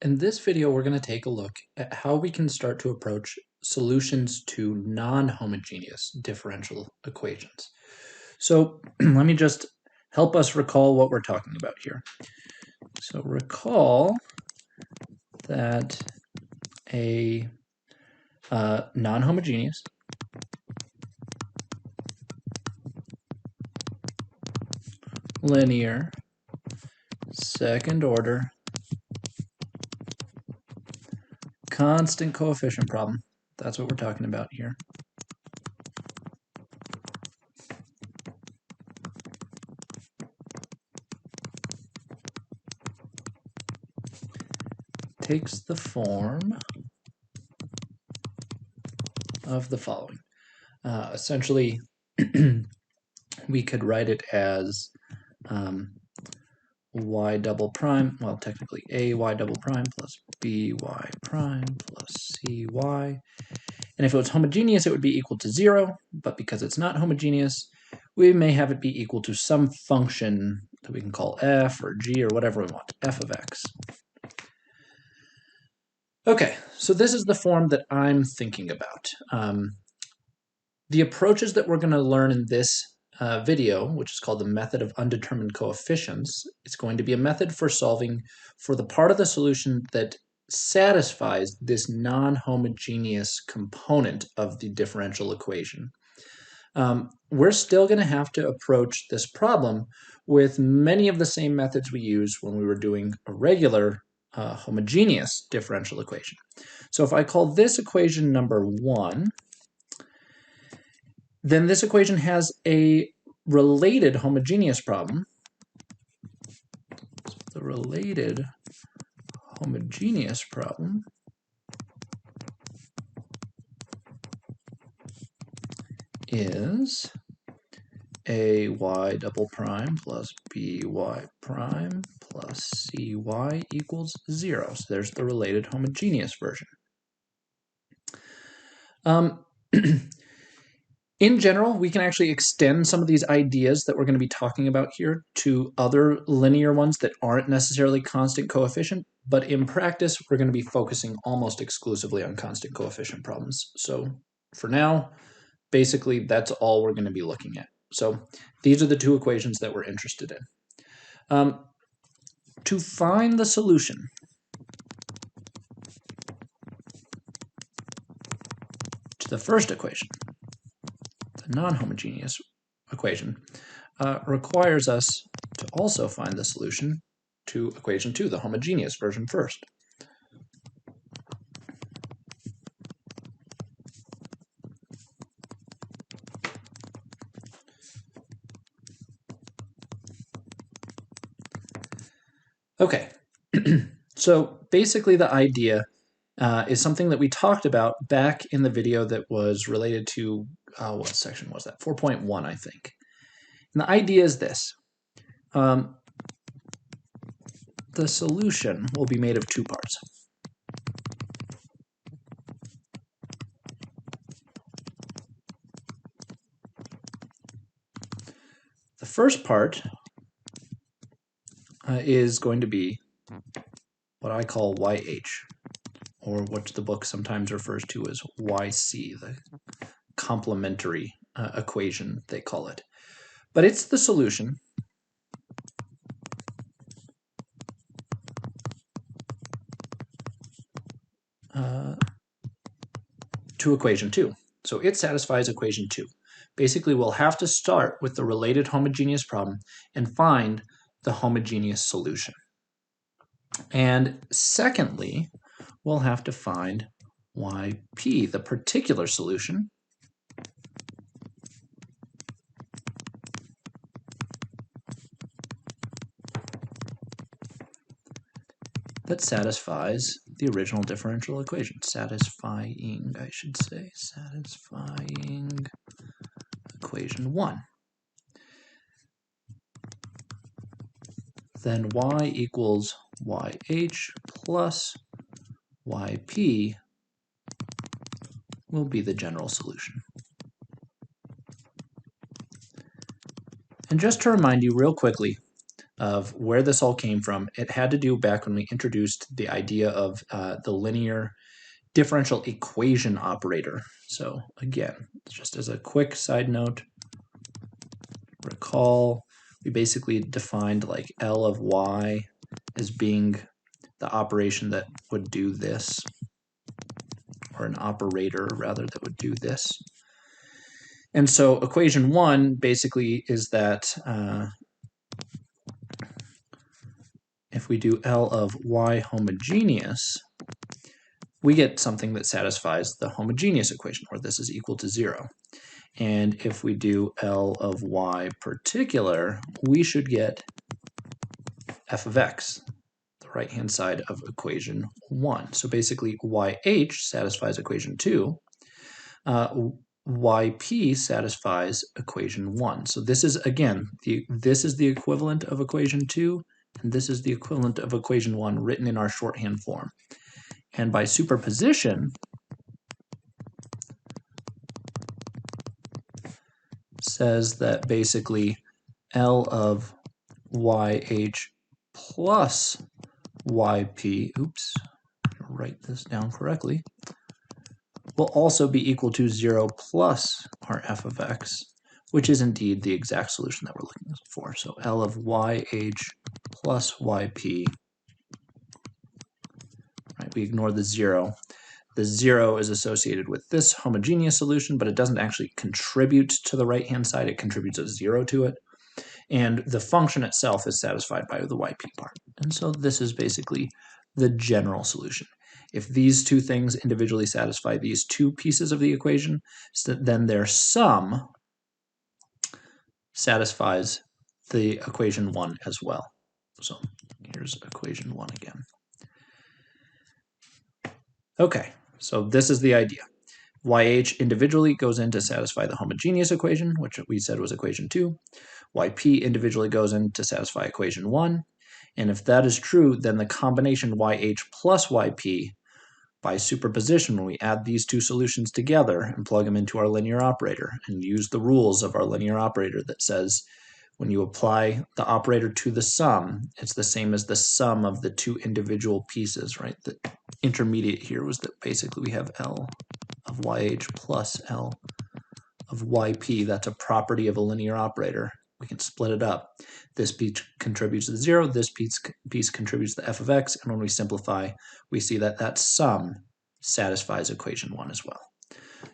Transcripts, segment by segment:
In this video, we're going to take a look at how we can start to approach solutions to non-homogeneous differential equations. So let me just help us recall what we're talking about here. So recall that a non-homogeneous linear second order constant coefficient problem, that's what we're talking about here, takes the form of the following. Essentially, we could write it as y double prime, well, technically a y double prime plus b y prime plus c y. And if it was homogeneous, it would be equal to 0, but because it's not homogeneous, we may have it be equal to some function that we can call f or g or whatever we want, f of x. Okay, so this is the form that I'm thinking about. The approaches that we're going to learn in this video, which is called the method of undetermined coefficients, it's going to be a method for solving for the part of the solution that satisfies this non-homogeneous component of the differential equation. We're still going to have to approach this problem with many of the same methods we used when we were doing a regular homogeneous differential equation. So if I call this equation number 1, then this equation has a related homogeneous problem. So the related homogeneous problem is a y double prime plus by prime plus cy equals 0. So there's the related homogeneous version. In general, we can actually extend some of these ideas that we're going to be talking about here to other linear ones that aren't necessarily constant coefficient, but in practice, we're going to be focusing almost exclusively on constant coefficient problems. So for now, basically, that's all we're going to be looking at. So these are the two equations that we're interested in. To find the solution to the first equation, the non-homogeneous equation, requires us to also find the solution to equation 2, the homogeneous version, first. Okay, so basically the idea is something that we talked about back in the video that was related to, what section was that? 4.1, I think. And the idea is this. The solution will be made of two parts. The first part is going to be what I call YH, or what the book sometimes refers to as YC, the complementary equation, they call it. But it's the solution to equation 2. So it satisfies equation 2. Basically, we'll have to start with the related homogeneous problem and find the homogeneous solution. And secondly, we'll have to find YP, the particular solution that satisfies the original differential equation. Satisfying, I should say. Satisfying equation 1. Then y equals YH plus YP will be the general solution. And just to remind you real quickly, of where this all came from. It had to do back when we introduced the idea of the linear differential equation operator. So again, just as a quick side note, recall we basically defined like L of y as being the operation that would do this, or an operator rather that would do this. And so equation 1 basically is that if we do L of y homogeneous, we get something that satisfies the homogeneous equation, where this is equal to 0. And if we do L of y particular, we should get f of x, the right-hand side of equation 1. So basically, yh satisfies equation 2. Yp satisfies equation 1. So this is, again, this is the equivalent of equation 2, and this is the equivalent of equation 1 written in our shorthand form. And by superposition, says that basically L of yh plus yp, oops, write this down correctly, will also be equal to 0 plus our f of x, which is indeed the exact solution that we're looking for. So L of yh plus yp, right, we ignore the 0. The 0 is associated with this homogeneous solution, but it doesn't actually contribute to the right-hand side. It contributes a 0 to it. And the function itself is satisfied by the yp part. And so this is basically the general solution. If these two things individually satisfy these two pieces of the equation, then their sum satisfies the equation 1 as well. So here's equation 1 again. Okay, so this is the idea. YH individually goes in to satisfy the homogeneous equation, which we said was equation 2. YP individually goes in to satisfy equation 1. And if that is true, then the combination YH plus YP, by superposition, when we add these two solutions together and plug them into our linear operator and use the rules of our linear operator that says when you apply the operator to the sum, it's the same as the sum of the two individual pieces, right? The intermediate here was that basically we have L of YH plus L of YP. That's a property of a linear operator. We can split it up. This piece contributes to 0, this piece contributes to f of x, and when we simplify, we see that that sum satisfies equation 1 as well.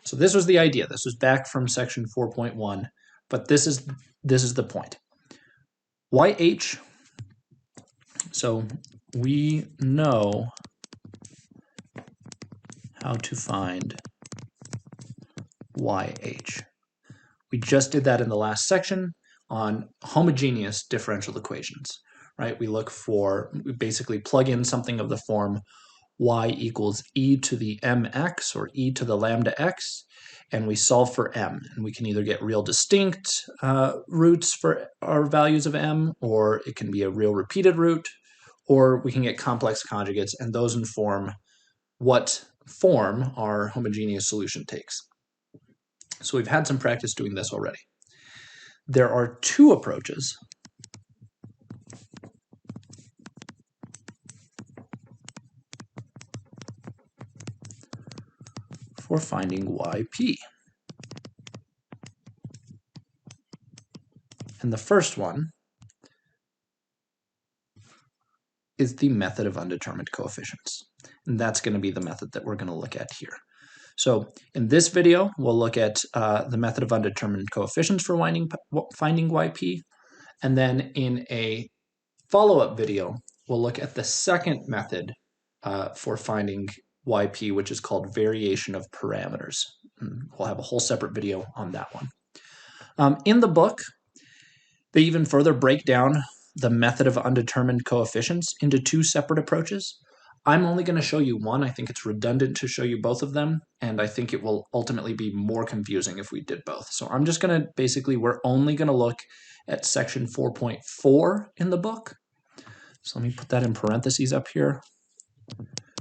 So this was the idea. This was back from section 4.1, but this is the point. YH, so we know how to find YH. We just did that in the last section on homogeneous differential equations, right? We basically plug in something of the form y equals e to the mx or e to the lambda x, and we solve for m. And we can either get real distinct roots for our values of m, or it can be a real repeated root, or we can get complex conjugates, and those inform what form our homogeneous solution takes. So we've had some practice doing this already. There are two approaches for finding yp. And the first one is the method of undetermined coefficients. And that's going to be the method that we're going to look at here. So in this video, we'll look at the method of undetermined coefficients for finding yp. And then in a follow-up video, we'll look at the second method for finding yp, which is called variation of parameters. And we'll have a whole separate video on that one. In the book, they even further break down the method of undetermined coefficients into two separate approaches. I'm only going to show you one. I think it's redundant to show you both of them, and I think it will ultimately be more confusing if we did both. So I'm just going to we're only going to look at section 4.4 in the book. So let me put that in parentheses up here.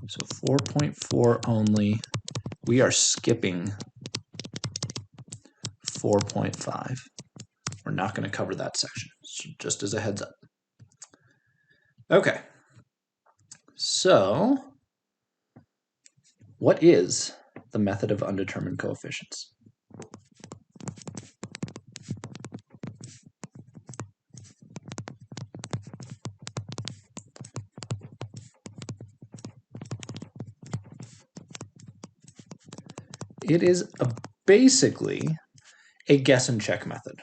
So 4.4 only. We are skipping 4.5. We're not going to cover that section, so just as a heads up. Okay, so what is the method of undetermined coefficients? It is basically a guess and check method.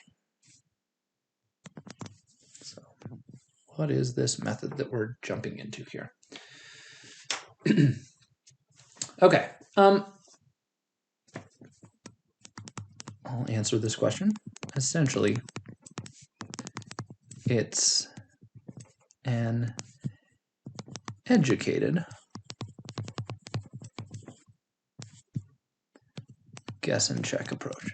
So what is this method that we're jumping into here? Okay, I'll answer this question. Essentially, it's an educated guess and check approach.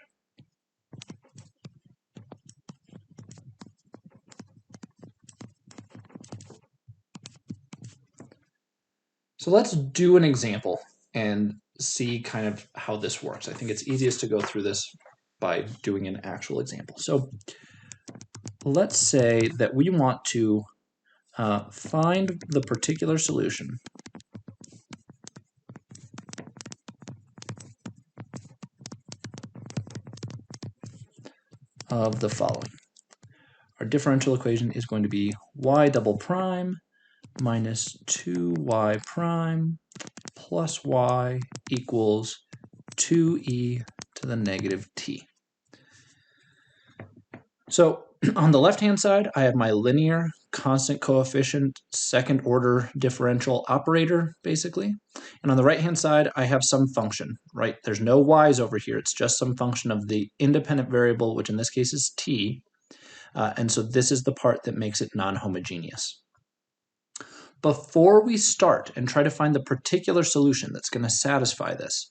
So let's do an example and see kind of how this works. I think it's easiest to go through this by doing an actual example. So let's say that we want to find the particular solution of the following. Our differential equation is going to be y double prime minus 2y prime plus y equals 2e to the negative t. So on the left-hand side, I have my linear constant coefficient second order differential operator, basically. And on the right-hand side, I have some function, right? There's no y's over here. It's just some function of the independent variable, which in this case is t. And so this is the part that makes it non-homogeneous. Before we start and try to find the particular solution that's going to satisfy this,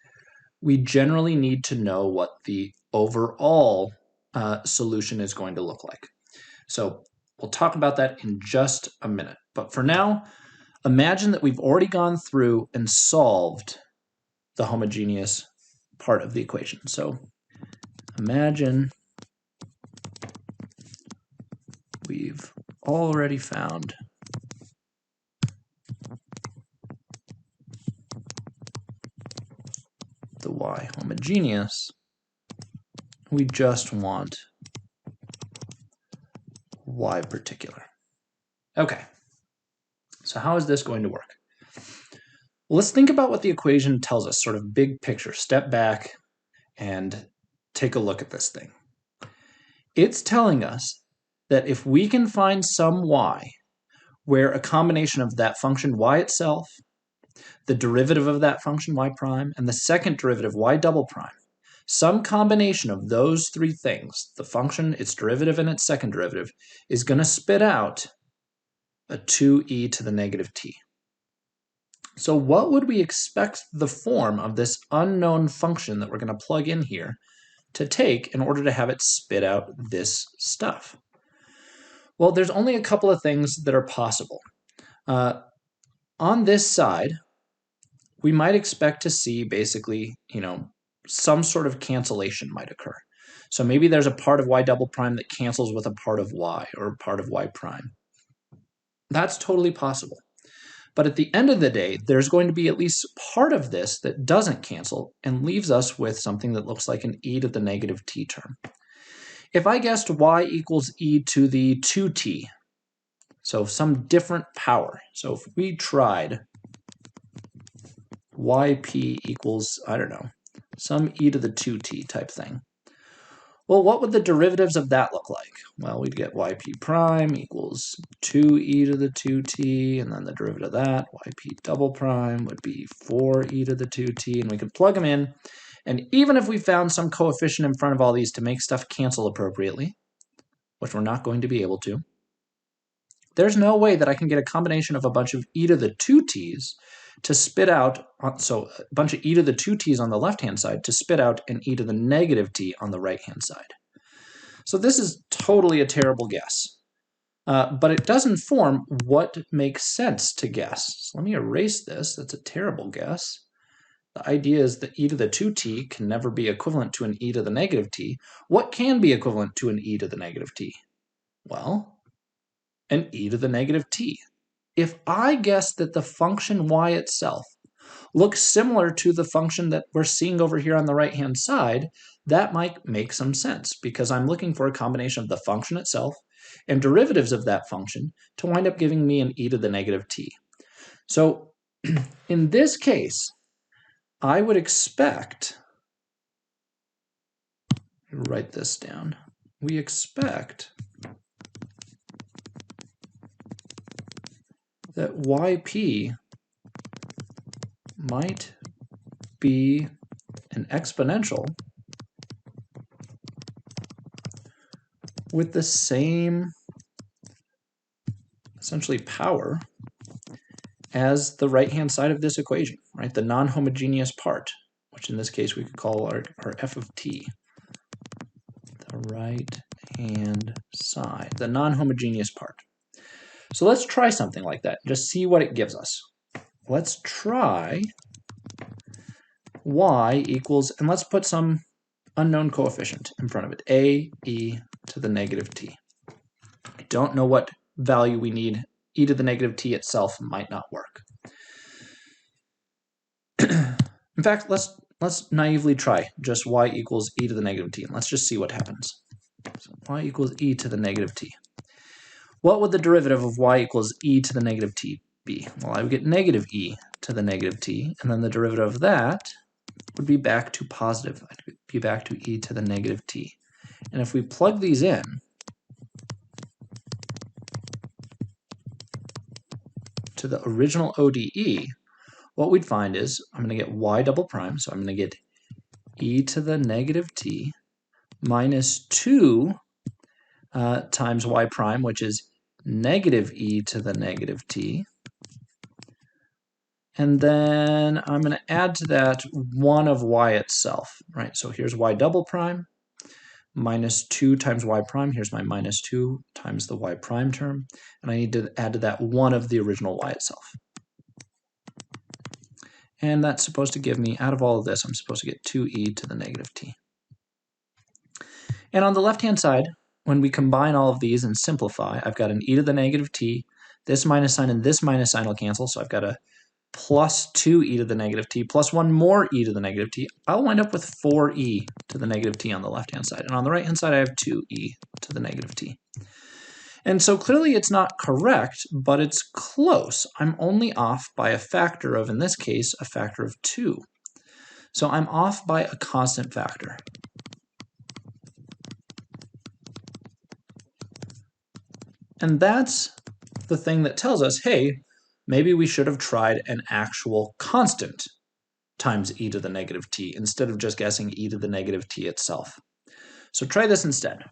we generally need to know what the overall solution is going to look like. So we'll talk about that in just a minute. But for now, imagine that we've already gone through and solved the homogeneous part of the equation. So imagine we've already found the y homogeneous. We just want y particular. Okay, so how is this going to work? Well, let's think about what the equation tells us, sort of big picture. Step back and take a look at this thing. It's telling us that if we can find some y where a combination of that function y itself, the derivative of that function y prime, and the second derivative y double prime, some combination of those three things, the function, its derivative, and its second derivative, is going to spit out a 2e to the negative t. So what would we expect the form of this unknown function that we're going to plug in here to take in order to have it spit out this stuff? Well, there's only a couple of things that are possible. On this side, we might expect to see basically, some sort of cancellation might occur. So maybe there's a part of y double prime that cancels with a part of y or part of y prime. That's totally possible. But at the end of the day, there's going to be at least part of this that doesn't cancel and leaves us with something that looks like an e to the negative t term. If I guessed y equals e to the 2t, so some different power. So if we tried yp equals, I don't know, some e to the 2t type thing. Well, what would the derivatives of that look like? Well, we'd get yp prime equals 2e to the 2t, and then the derivative of that, yp double prime, would be 4e to the 2t, and we could plug them in. And even if we found some coefficient in front of all these to make stuff cancel appropriately, which we're not going to be able to, there's no way that I can get a combination of a bunch of e to the 2t's to spit out, so a bunch of e to the 2t's on the left-hand side to spit out an e to the negative t on the right-hand side. So this is totally a terrible guess. But it does inform what makes sense to guess. So let me erase this. That's a terrible guess. The idea is that e to the 2t can never be equivalent to an e to the negative t. What can be equivalent to an e to the negative t? Well, an e to the negative t. if I guess that the function y itself looks similar to the function that we're seeing over here on the right-hand side, that might make some sense because I'm looking for a combination of the function itself and derivatives of that function to wind up giving me an e to the negative t. So in this case, I would expect, write this down, we expect that yp might be an exponential with the same, essentially, power as the right-hand side of this equation, right? The non-homogeneous part, which in this case we could call our f of t. The right-hand side, the non-homogeneous part. So let's try something like that, just see what it gives us. Let's try y equals, and let's put some unknown coefficient in front of it, a e to the negative t. I don't know what value we need. E to the negative t itself might not work. In fact, let's naively try just y equals e to the negative t, and let's just see what happens. So y equals e to the negative t. What would the derivative of y equals e to the negative t be? Well, I would get negative e to the negative t, and then the derivative of that would be back to positive. I'd be back to e to the negative t. And if we plug these in, to the original ODE, what we'd find is I'm going to get y double prime, so I'm going to get e to the negative t minus 2 times y prime, which is negative e to the negative t. And then I'm going to add to that 1 of y itself, right? So here's y double prime minus 2 times y prime. Here's my minus 2 times the y prime term. And I need to add to that 1 of the original y itself. And that's supposed to give me, out of all of this, I'm supposed to get 2e to the negative t. And on the left-hand side, when we combine all of these and simplify, I've got an e to the negative t. This minus sign and this minus sign will cancel, so I've got a plus 2e to the negative t plus 1 more e to the negative t. I'll wind up with 4e to the negative t on the left-hand side. And on the right-hand side, I have 2e to the negative t. And so clearly it's not correct, but it's close. I'm only off by a factor of, in this case, a factor of 2. So I'm off by a constant factor. And that's the thing that tells us, hey, maybe we should have tried an actual constant times e to the negative t instead of just guessing e to the negative t itself. So try this instead.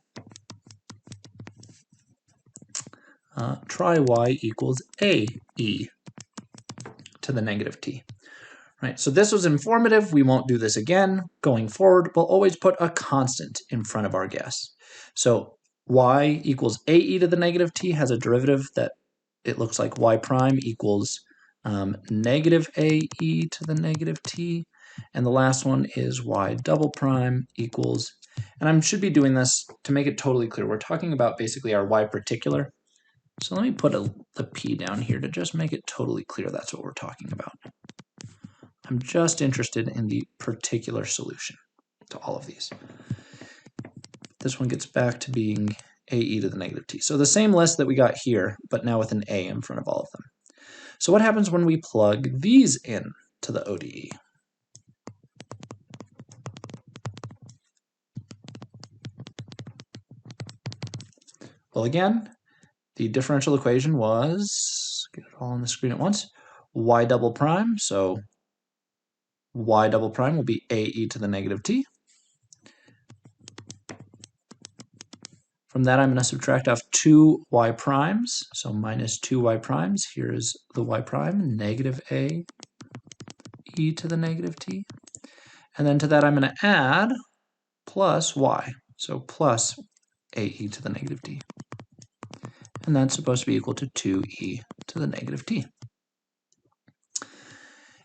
Try y equals a e to the negative t. Right, so this was informative. We won't do this again. Going forward, we'll always put a constant in front of our guess. So y equals a e to the negative t has a derivative that it looks like y prime equals negative a e to the negative t. And the last one is y double prime equals, and I should be doing this to make it totally clear. We're talking about basically our y particular. So let me put the p down here to just make it totally clear that's what we're talking about. I'm just interested in the particular solution to all of these. This one gets back to being a e to the negative t. So the same list that we got here, but now with an a in front of all of them. So what happens when we plug these in to the ODE? Well, again, the differential equation was, get it all on the screen at once, y double prime. So y double prime will be a e to the negative t. From that, I'm going to subtract off 2 y primes, so minus 2 y primes. Here's the y prime, negative a e to the negative t. And then to that, I'm going to add plus y, so plus a e to the negative t. And that's supposed to be equal to 2e to the negative t.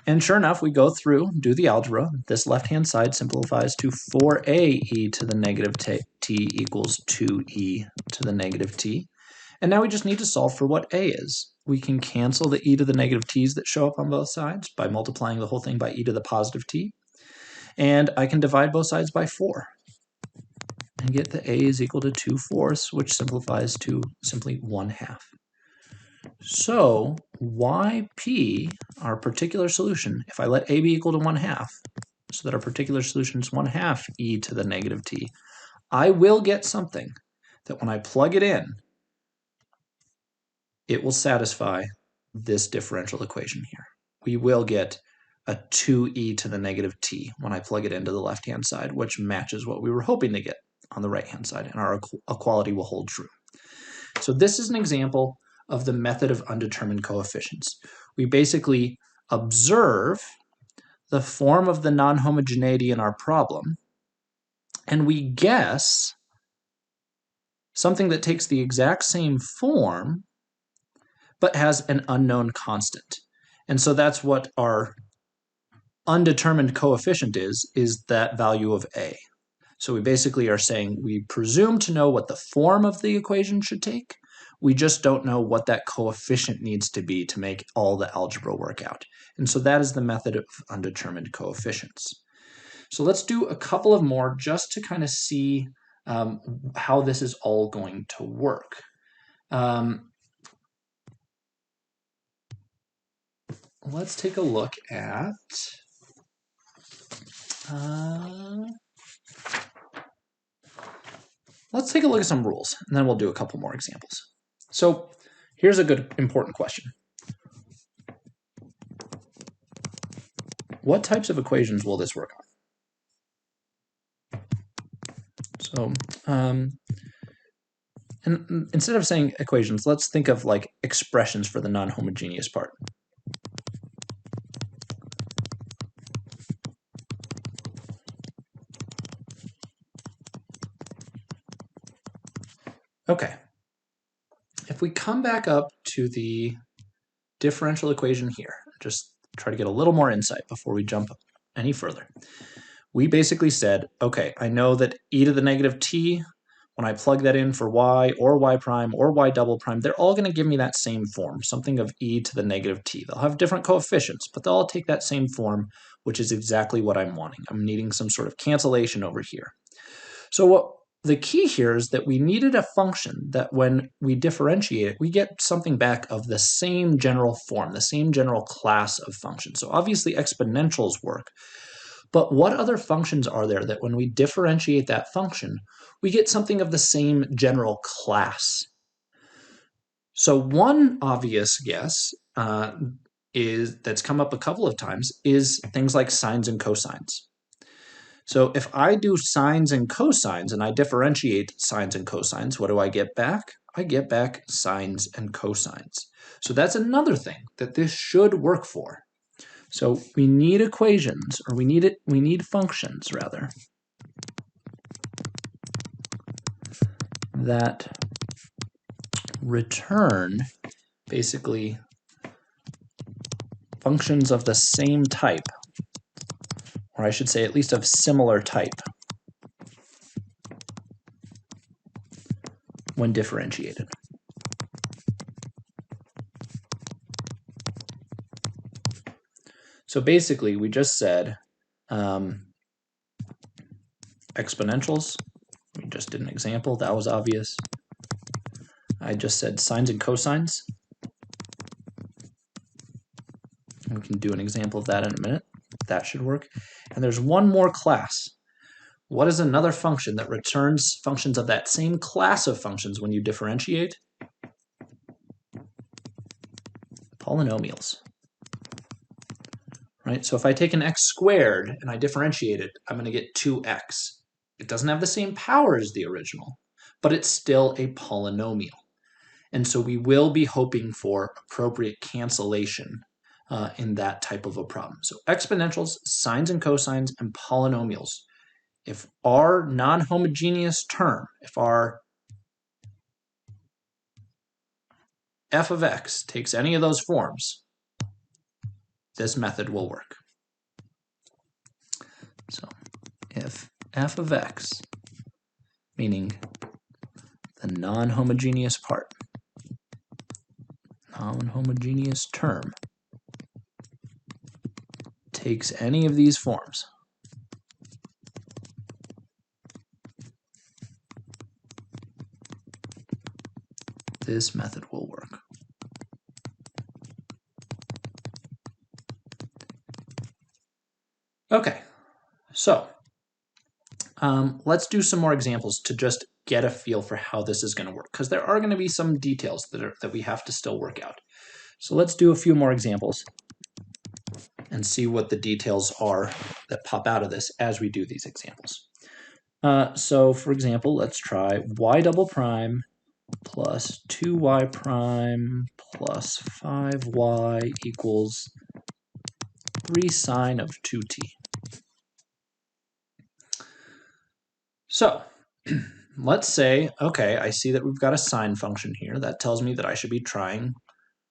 And sure enough, we go through, do the algebra. This left-hand side simplifies to 4a e to the negative t equals 2e to the negative t. And now we just need to solve for what a is. We can cancel the e to the negative t's that show up on both sides by multiplying the whole thing by e to the positive t. And I can divide both sides by 4 and get the a is equal to 2/4, which simplifies to simply 1/2. So yp, our particular solution, if I let a be equal to 1/2, so that our particular solution is 1/2 e to the negative t, I will get something that when I plug it in, it will satisfy this differential equation here. We will get a 2e to the negative t when I plug it into the left-hand side, which matches what we were hoping to get on the right-hand side, and our equality will hold true. So this is an example of the method of undetermined coefficients. We basically observe the form of the non-homogeneity in our problem, and we guess something that takes the exact same form but has an unknown constant. And so that's what our undetermined coefficient is that value of a. So we basically are saying we presume to know what the form of the equation should take. We just don't know what that coefficient needs to be to make all the algebra work out. And so that is the method of undetermined coefficients. So let's do a couple of more just to kind of see how this is all going to work. Let's take a look at let's take a look at some rules, and then we'll do a couple more examples. So here's a good, important question. What types of equations will this work on? So and instead of saying equations, let's think of like expressions for the non-homogeneous part. Okay, if we come back up to the differential equation here, just try to get a little more insight before we jump any further. We basically said, okay, I know that e to the negative t, when I plug that in for y or y prime or y double prime, they're all going to give me that same form, something of e to the negative t. They'll have different coefficients, but they'll all take that same form, which is exactly what I'm wanting. I'm needing some sort of cancellation over here. So what the key here is that we needed a function that when we differentiate it, we get something back of the same general form, the same general class of functions. So obviously exponentials work, but what other functions are there that when we differentiate that function, we get something of the same general class? So one obvious guess that's come up a couple of times is things like sines and cosines. So if I do sines and cosines and I differentiate sines and cosines, what do I get back? I get back sines and cosines. So that's another thing that this should work for. So we need equations, or we need functions rather, that return basically functions of the same type, or I should say at least of similar type when differentiated. So basically we just said exponentials. We just did an example, that was obvious. I just said sines and cosines. We can do an example of that in a minute. That should work. And there's one more class. What is another function that returns functions of that same class of functions when you differentiate? Polynomials. Right? So if I take an x squared and I differentiate it, I'm going to get 2x. It doesn't have the same power as the original, but it's still a polynomial. And so we will be hoping for appropriate cancellation in that type of a problem. So exponentials, sines and cosines, and polynomials. If our non-homogeneous term, if our f of x takes any of those forms, this method will work. So if f of x, meaning the non-homogeneous part, common homogeneous term takes any of these forms, this method will work. Okay, so let's do some more examples to just get a feel for how this is going to work, because there are going to be some details that we have to still work out. So let's do a few more examples and see what the details are that pop out of this as we do these examples. So for example, let's try y double prime plus 2y prime plus 5y equals 3 sine of 2t. So let's say, okay, I see that we've got a sine function here. That tells me that I should be trying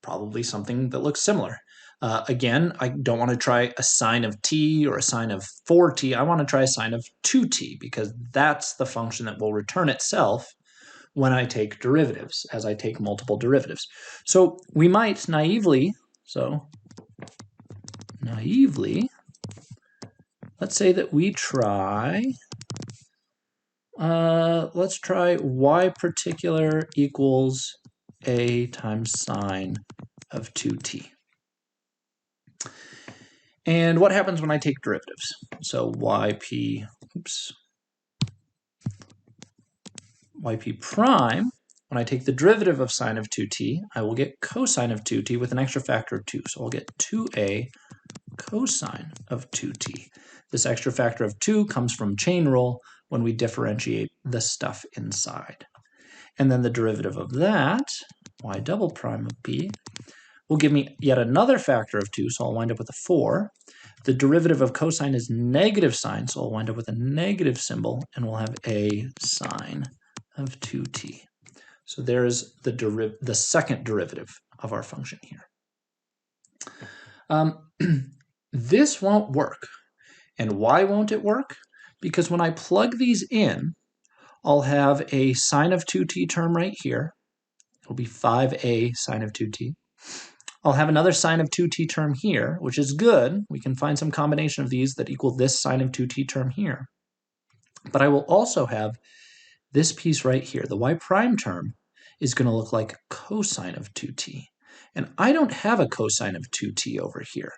probably something that looks similar. Again, I don't want to try a sine of t or a sine of 4t. I want to try a sine of 2t because that's the function that will return itself when I take derivatives, as I take multiple derivatives. So we might naively, let's say that we try, let's try y particular equals a times sine of 2t. And what happens when I take derivatives? So yp prime, when I take the derivative of sine of 2t, I will get cosine of 2t with an extra factor of 2. So I'll get 2a cosine of 2t. This extra factor of 2 comes from chain rule when we differentiate the stuff inside. And then the derivative of that, y double prime of p, will give me yet another factor of 2, so I'll wind up with a 4. The derivative of cosine is negative sine, so I'll wind up with a negative symbol, and we'll have a sine of 2t. So there's the second derivative of our function here. This won't work. And why won't it work? Because when I plug these in, I'll have a sine of 2t term right here. It'll be 5a sine of 2t. I'll have another sine of 2t term here, which is good. We can find some combination of these that equal this sine of 2t term here. But I will also have this piece right here. The y prime term is going to look like cosine of 2t. And I don't have a cosine of 2t over here.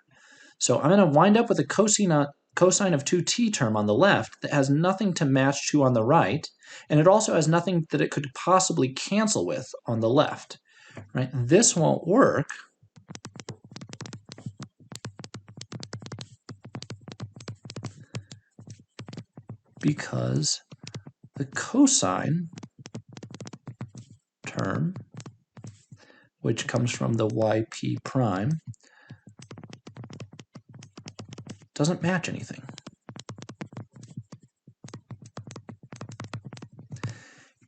So I'm going to wind up with a cosine of 2t term on the left that has nothing to match to on the right, and it also has nothing that it could possibly cancel with on the left. Right? This won't work because the cosine term, which comes from the yp prime, doesn't match anything.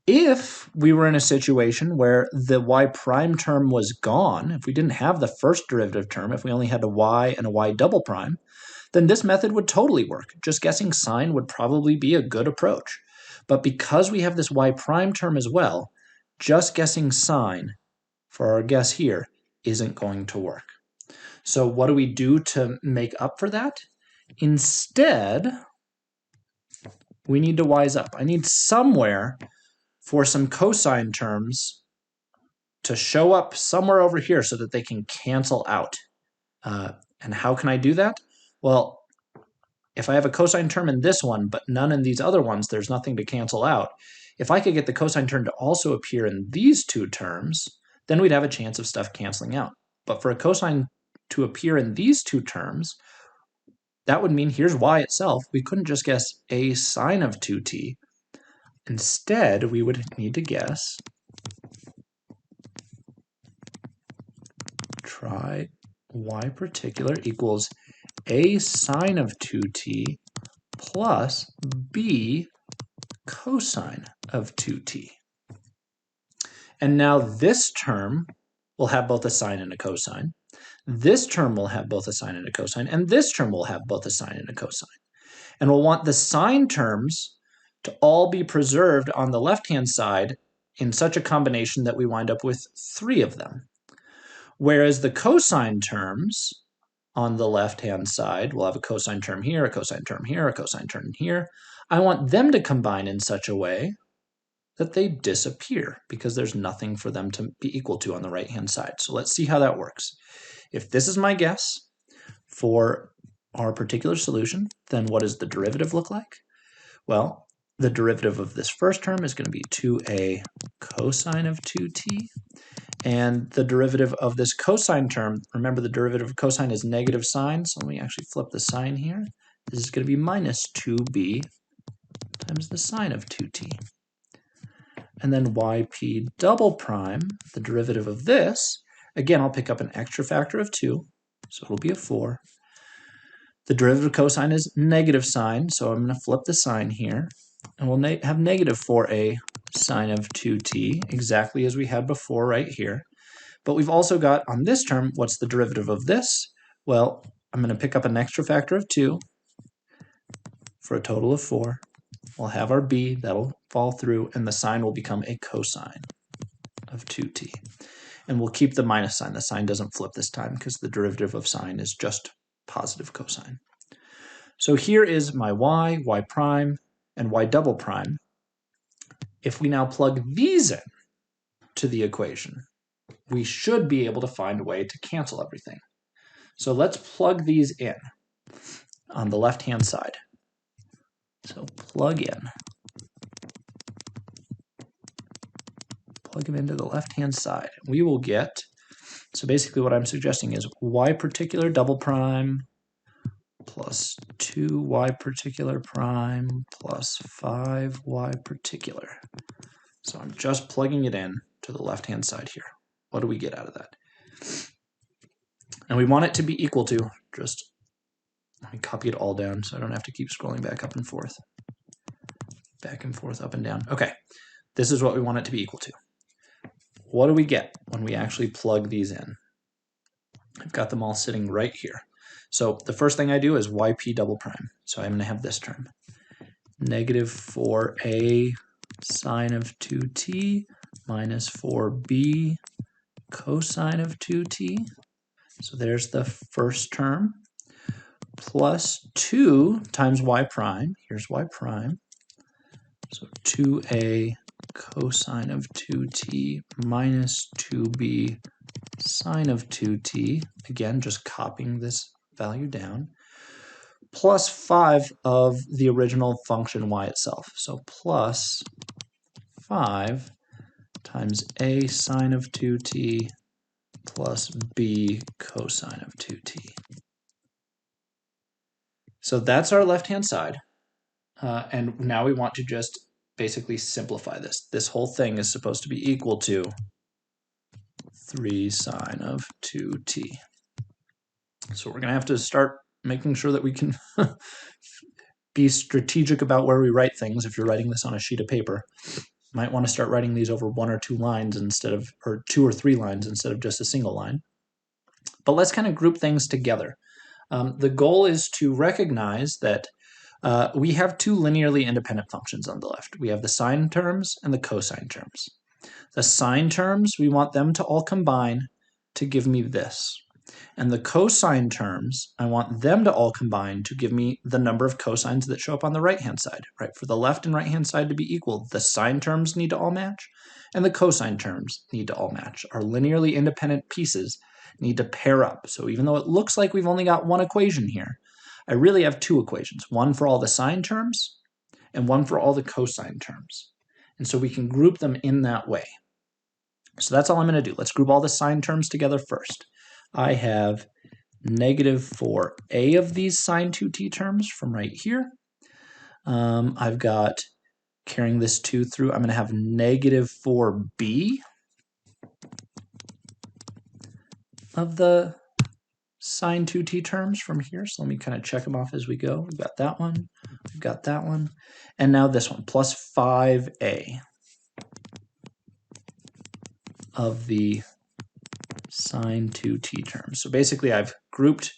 If we were in a situation where the y prime term was gone, if we didn't have the first derivative term, if we only had a y and a y double prime, then this method would totally work. Just guessing sine would probably be a good approach. But because we have this y prime term as well, just guessing sine for our guess here isn't going to work. So what do we do to make up for that? Instead, we need to wise up. I need somewhere for some cosine terms to show up somewhere over here so that they can cancel out. And how can I do that? Well, if I have a cosine term in this one, but none in these other ones, there's nothing to cancel out. If I could get the cosine term to also appear in these two terms, then we'd have a chance of stuff canceling out. But for a cosine to appear in these two terms, that would mean here's y itself. We couldn't just guess a sine of 2t. Instead, we would need to guess, try y particular equals a sine of 2t plus b cosine of 2t. And now this term will have both a sine and a cosine. This term will have both a sine and a cosine, and this term will have both a sine and a cosine. And we'll want the sine terms to all be preserved on the left-hand side in such a combination that we wind up with 3 of them. Whereas the cosine terms on the left-hand side, we'll have a cosine term here, a cosine term here, a cosine term here. I want them to combine in such a way that they disappear because there's nothing for them to be equal to on the right-hand side. So let's see how that works. If this is my guess for our particular solution, then what does the derivative look like? Well, the derivative of this first term is going to be 2a cosine of 2t. And the derivative of this cosine term, remember the derivative of cosine is negative sign, so let me actually flip the sign here. This is going to be minus 2b times the sine of 2t. And then yp double prime, the derivative of this, again, I'll pick up an extra factor of 2, so it'll be a 4. The derivative of cosine is negative sign, so I'm going to flip the sign here, and we'll have negative 4a sine of 2t, exactly as we had before right here. But we've also got, on this term, what's the derivative of this? Well, I'm going to pick up an extra factor of 2 for a total of 4. We'll have our b, that'll fall through, and the sign will become a cosine of 2t. And we'll keep the minus sign. The sign doesn't flip this time because the derivative of sine is just positive cosine. So here is my y prime, and y double prime. If we now plug these in to the equation, we should be able to find a way to cancel everything. So let's plug these in on the left-hand side. So plug them into the left-hand side. We will get, so basically what I'm suggesting is y particular double prime plus 2y particular prime plus 5y particular. So I'm just plugging it in to the left-hand side here. What do we get out of that? And we want it to be equal to, just let me copy it all down so I don't have to keep scrolling back and forth, up and down. Okay, this is what we want it to be equal to. What do we get when we actually plug these in? I've got them all sitting right here. So the first thing I do is yp double prime. So I'm going to have this term. Negative 4a sine of 2t minus 4b cosine of 2t. So there's the first term. Plus 2 times y prime. Here's y prime. So 2a cosine of 2t minus 2b sine of 2t. Again, just copying this value down. Plus 5 of the original function y itself. So plus 5 times a sine of 2t plus b cosine of 2t. So that's our left-hand side. And now we want to just basically simplify this. This whole thing is supposed to be equal to 3 sine of 2t. So we're going to have to start making sure that we can be strategic about where we write things. If you're writing this on a sheet of paper, you might want to start writing these over 1 or 2 lines instead of, or 2 or 3 lines instead of just a single line. But let's kind of group things together. The goal is to recognize that we have 2 linearly independent functions on the left. We have the sine terms and the cosine terms. The sine terms, we want them to all combine to give me this. And the cosine terms, I want them to all combine to give me the number of cosines that show up on the right-hand side. Right? For the left and right-hand side to be equal, the sine terms need to all match, and the cosine terms need to all match. Our linearly independent pieces need to pair up. So even though it looks like we've only got one equation here, I really have 2 equations, one for all the sine terms and one for all the cosine terms. And so we can group them in that way. So that's all I'm going to do. Let's group all the sine terms together first. I have negative 4a of these sine 2t terms from right here. I've got, carrying this 2 through, I'm going to have negative 4b of the sine 2t terms from here. So let me kind of check them off as we go. We've got that one, we've got that one, and now this one, plus 5a of the sine 2t terms. So basically I've grouped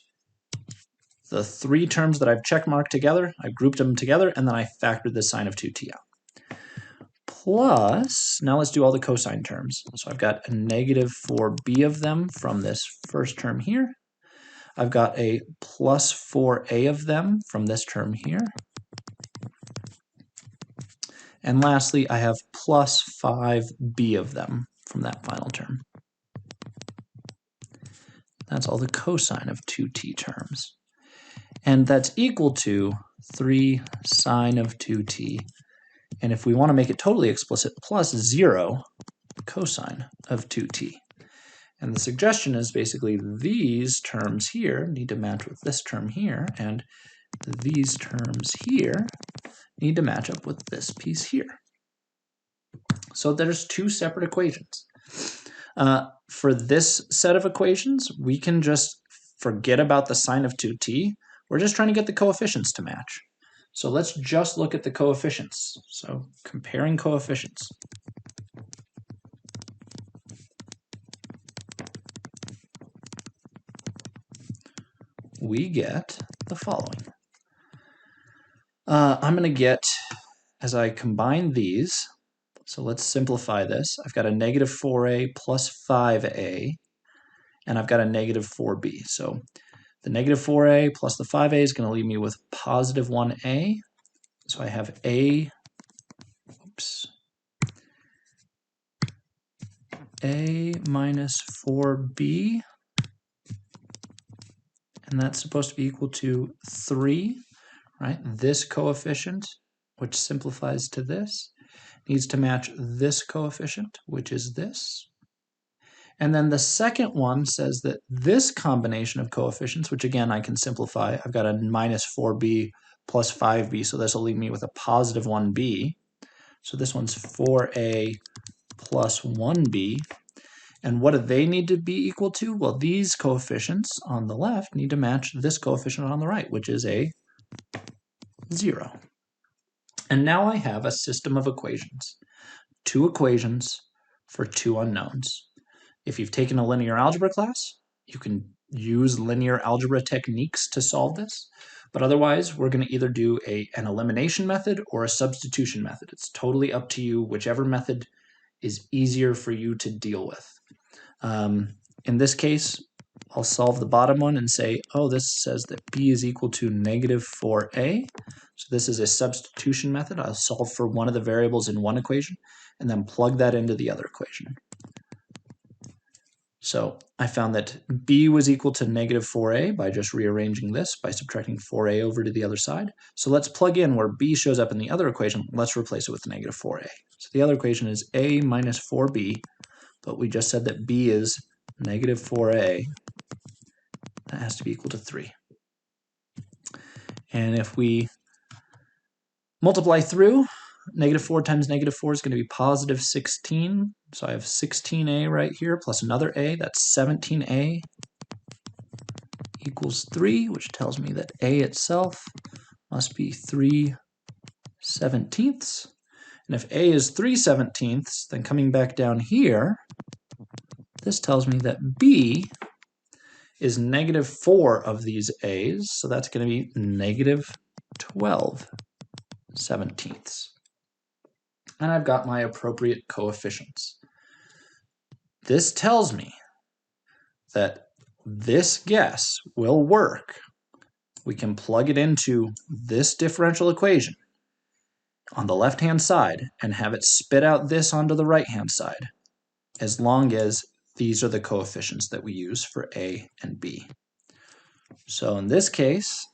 the 3 terms that I've checkmarked together, I grouped them together, and then I factored the sine of 2t out. plus, now let's do all the cosine terms. So I've got a negative 4b of them from this first term here. I've got a plus 4a of them from this term here. And lastly, I have plus 5b of them from that final term. That's all the cosine of 2t terms. And that's equal to 3 sine of 2t. And if we want to make it totally explicit, plus 0 cosine of 2t. And the suggestion is basically these terms here need to match with this term here, and these terms here need to match up with this piece here. So there's two separate equations. For this set of equations, we can just forget about the sine of 2t. We're just trying to get the coefficients to match. So let's just look at the coefficients. So comparing coefficients. We get the following. I'm going to get, as I combine these, so let's simplify this. I've got a negative 4a plus 5a, and I've got a negative 4b. So the negative 4a plus the 5a is going to leave me with positive 1a. So I have a minus 4b, and that's supposed to be equal to 3, right? This coefficient, which simplifies to this, needs to match this coefficient, which is this. And then the second one says that this combination of coefficients, which again I can simplify, I've got a minus 4b plus 5b, so this will leave me with a positive 1b. So this one's 4a plus 1b. And what do they need to be equal to? Well, these coefficients on the left need to match this coefficient on the right, which is a 0. And now I have a system of equations. Two equations for two unknowns. If you've taken a linear algebra class, you can use linear algebra techniques to solve this. But otherwise, we're going to either do an elimination method or a substitution method. It's totally up to you, whichever method is easier for you to deal with. In this case, I'll solve the bottom one and say, oh, this says that b is equal to negative 4a. So this is a substitution method. I'll solve for one of the variables in one equation and then plug that into the other equation. So I found that b was equal to negative 4a by just rearranging this by subtracting 4a over to the other side. So let's plug in where b shows up in the other equation. Let's replace it with negative 4a. So the other equation is a minus 4b, but we just said that b is negative 4a. That has to be equal to 3. And if we multiply through, negative 4 times negative 4 is going to be positive 16. So I have 16a right here plus another a. That's 17a equals 3, which tells me that a itself must be 3/17. And if a is 3/17, then coming back down here, this tells me that b is negative 4 of these a's. So that's going to be negative 12/17. And I've got my appropriate coefficients. This tells me that this guess will work. We can plug it into this differential equation on the left-hand side and have it spit out this onto the right-hand side, as long as these are the coefficients that we use for a and b. So in this case,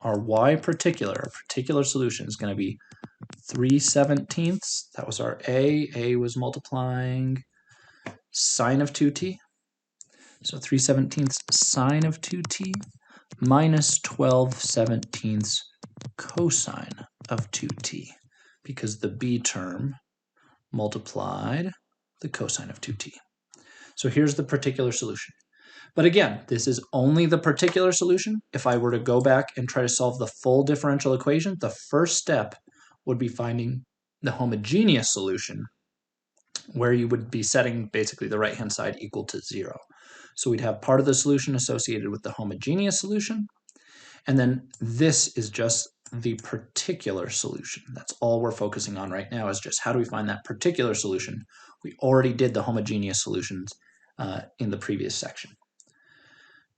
our particular solution is going to be 3/17. That was our a. A was multiplying sine of 2t. So 3/17 sine of 2t minus 12/17 cosine of 2t, because the b term multiplied the cosine of 2t. So here's the particular solution. But again, this is only the particular solution. If I were to go back and try to solve the full differential equation, the first step would be finding the homogeneous solution, where you would be setting basically the right-hand side equal to 0. So we'd have part of the solution associated with the homogeneous solution, and then this is just the particular solution. That's all we're focusing on right now, is just how do we find that particular solution. We already did the homogeneous solutions in the previous section.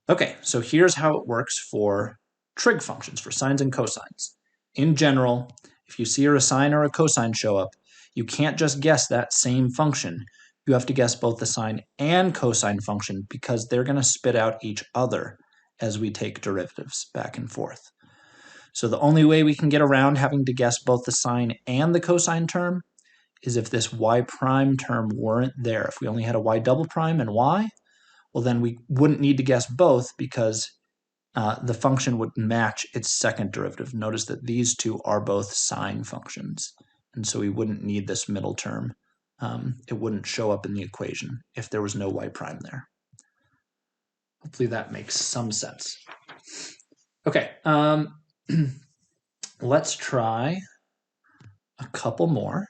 Okay, so here's how it works for trig functions, for sines and cosines. In general, if you see a sine or a cosine show up, you can't just guess that same function. You have to guess both the sine and cosine function because they're going to spit out each other as we take derivatives back and forth. So the only way we can get around having to guess both the sine and the cosine term is if this y prime term weren't there. If we only had a y double prime and y, well then we wouldn't need to guess both because the function would match its second derivative. Notice that these two are both sine functions, and so we wouldn't need this middle term. It wouldn't show up in the equation if there was no y prime there. Hopefully that makes some sense. Okay, let's try a couple more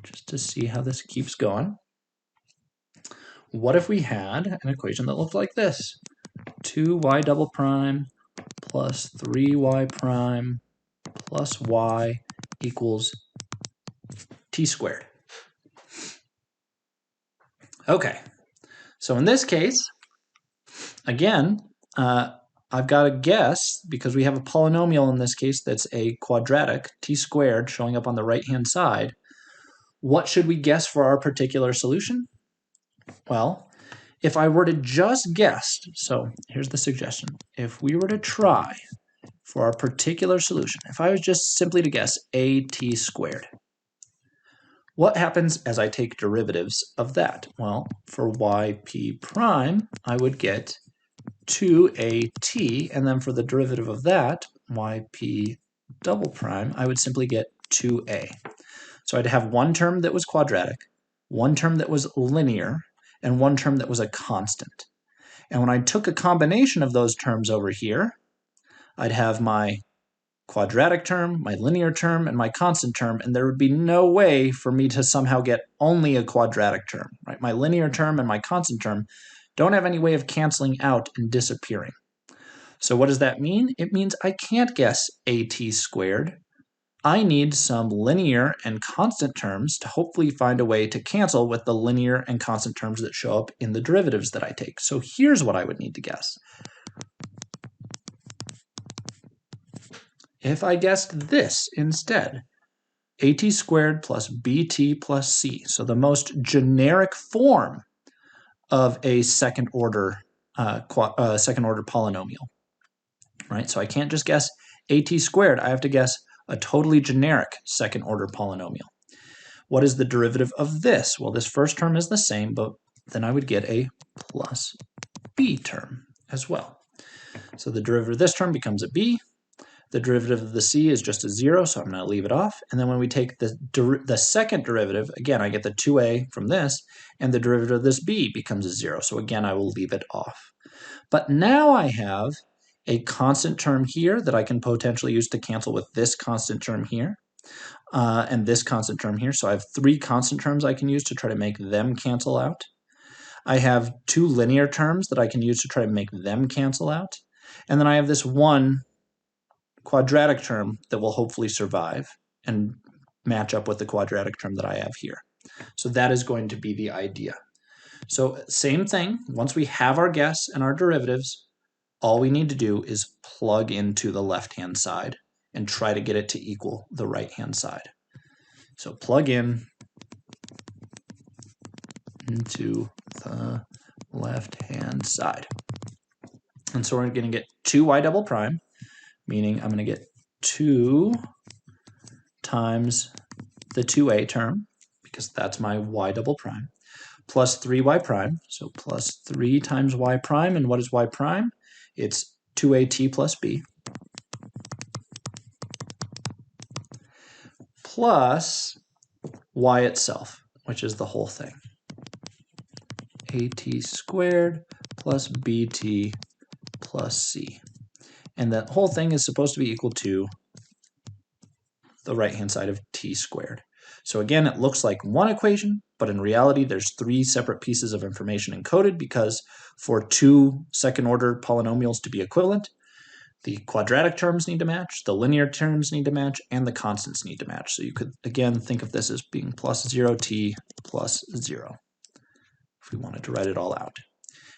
just to see how this keeps going. What if we had an equation that looked like this? 2y double prime plus 3y prime plus y equals t squared. Okay, so in this case, again, I've got to guess, because we have a polynomial in this case that's a quadratic, t squared, showing up on the right-hand side. What should we guess for our particular solution? Well, if I were to just guess, so here's the suggestion. If we were to try for our particular solution, if I was just simply to guess at squared, what happens as I take derivatives of that? Well, for yp prime, I would get 2at, and then for the derivative of that, yp double prime, I would simply get 2a. So I'd have one term that was quadratic, one term that was linear, and one term that was a constant. And when I took a combination of those terms over here, I'd have my quadratic term, my linear term, and my constant term, and there would be no way for me to somehow get only a quadratic term, right? My linear term and my constant term don't have any way of canceling out and disappearing. So what does that mean? It means I can't guess at squared. I need some linear and constant terms to hopefully find a way to cancel with the linear and constant terms that show up in the derivatives that I take. So here's what I would need to guess. If I guessed this instead, at squared plus bt plus c, so the most generic form of a second order polynomial, right? So I can't just guess at squared. I have to guess a totally generic second order polynomial. What is the derivative of this? Well, this first term is the same, but then I would get a plus b term as well. So the derivative of this term becomes a b. The derivative of the c is just a 0, so I'm going to leave it off. And then when we take the second derivative, again, I get the 2a from this, and the derivative of this b becomes a 0. So again, I will leave it off. But now I have a constant term here that I can potentially use to cancel with this constant term here, and this constant term here. So I have 3 constant terms I can use to try to make them cancel out. I have 2 linear terms that I can use to try to make them cancel out. And then I have this one quadratic term that will hopefully survive and match up with the quadratic term that I have here. So that is going to be the idea. So same thing, once we have our guess and our derivatives, all we need to do is plug into the left-hand side and try to get it to equal the right-hand side. So plug in into the left-hand side. And so we're going to get 2y double prime, meaning I'm going to get 2 times the 2a term, because that's my y double prime, plus 3y prime, so plus 3 times y prime, and what is y prime? It's 2at plus b, plus y itself, which is the whole thing. At squared plus bt plus c. And that whole thing is supposed to be equal to the right-hand side of t squared. So again, it looks like one equation, but in reality, there's 3 separate pieces of information encoded, because for 2 second-order polynomials to be equivalent, The quadratic terms need to match, the linear terms need to match, and the constants need to match. So you could, again, think of this as being plus 0t plus 0, if we wanted to write it all out.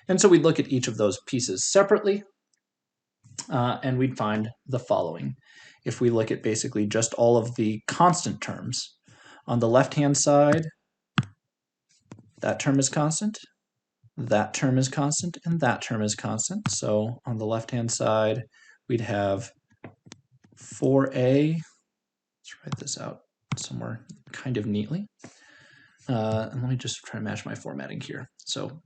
And so we'd look at each of those pieces separately, and we'd find the following. If we look at basically just all of the constant terms, on the left-hand side, that term is constant, that term is constant, and that term is constant. So on the left-hand side, we'd have 4a. Let's write this out somewhere kind of neatly. And let me just try to match my formatting here. So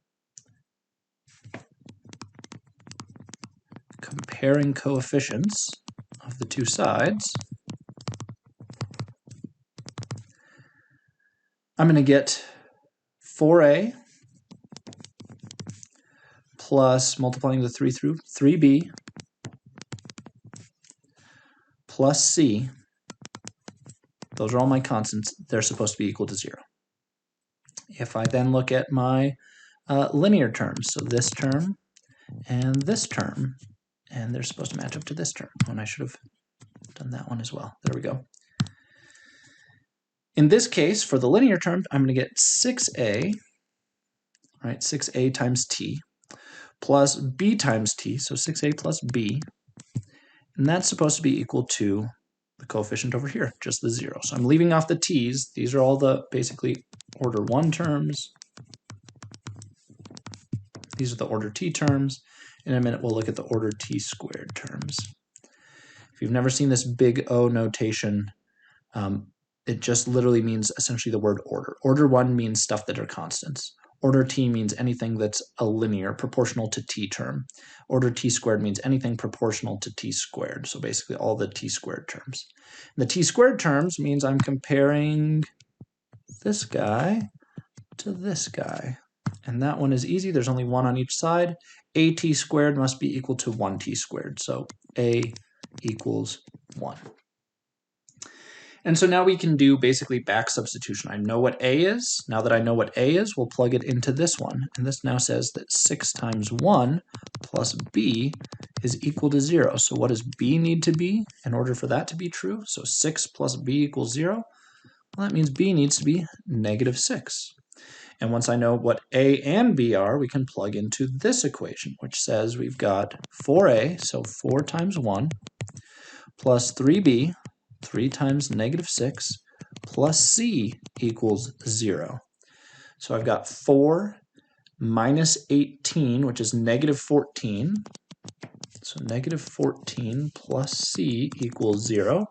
comparing coefficients of the two sides, I'm going to get 4a plus multiplying the 3 through 3b plus c. Those are all my constants. They're supposed to be equal to 0. If I then look at my linear terms, so this term and this term, and they're supposed to match up to this term. Oh, and I should have done that one as well. There we go. In this case, for the linear term, I'm going to get 6a, right, 6a times t, plus b times t, so 6a plus b, and that's supposed to be equal to the coefficient over here, just the 0. So I'm leaving off the t's. These are all the basically order 1 terms. These are the order t terms. In a minute, we'll look at the order t squared terms. If you've never seen this big O notation, it just literally means essentially the word order. Order 1 means stuff that are constants. Order t means anything that's a linear, proportional to t term. Order t squared means anything proportional to t squared. So basically all the t squared terms. And the t squared terms means I'm comparing this guy to this guy. And that one is easy. There's only 1 on each side. At squared must be equal to 1t squared. So a equals 1. And so now we can do basically back substitution. I know what a is. Now that I know what a is, we'll plug it into this one. And this now says that 6 times 1 plus b is equal to 0. So what does b need to be in order for that to be true? So 6 plus b equals 0. Well, that means b needs to be negative 6. And once I know what a and b are, we can plug into this equation, which says we've got 4a, so 4 times 1, plus 3b, 3 times negative 6, plus c equals 0. So I've got 4 minus 18, which is negative 14. So negative 14 plus c equals 0,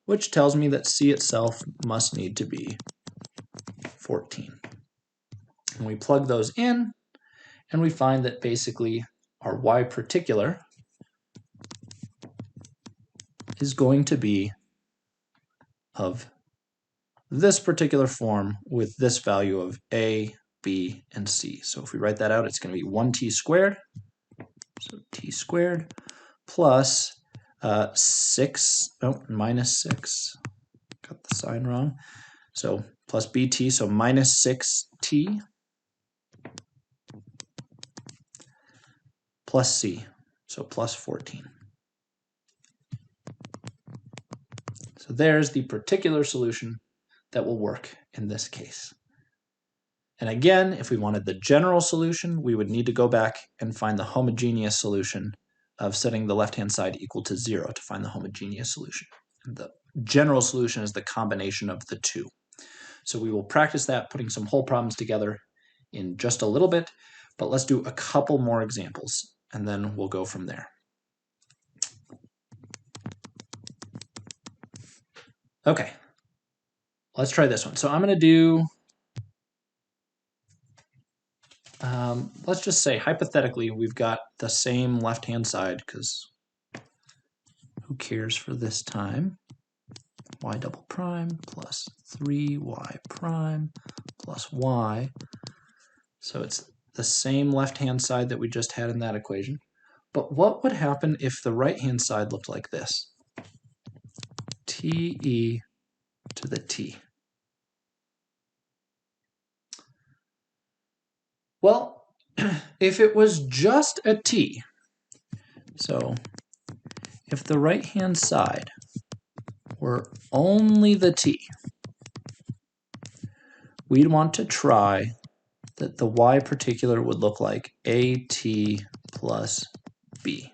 which tells me that c itself must need to be 14. And we plug those in, and we find that basically our y particular is going to be of this particular form with this value of a, b, and c. So if we write that out, it's going to be 1t squared, so t squared, plus 6, oh, minus 6, got the sign wrong, so plus bt, so minus 6t, plus c, so plus 14. So there's the particular solution that will work in this case. And again, if we wanted the general solution, we would need to go back and find the homogeneous solution of setting the left-hand side equal to 0 to find the homogeneous solution. And the general solution is the combination of the two. So we will practice that, putting some whole problems together in just a little bit, but let's do a couple more examples, and then we'll go from there. Okay, let's try this one. So I'm going to do, let's just say hypothetically we've got the same left-hand side, because who cares for this time? Y double prime plus 3y prime plus y. So it's the same left-hand side that we just had in that equation. But what would happen if the right-hand side looked like this? Te to the t. Well, if it was just a t, so if the right-hand side were only the t, we'd want to try that the y particular would look like at plus b.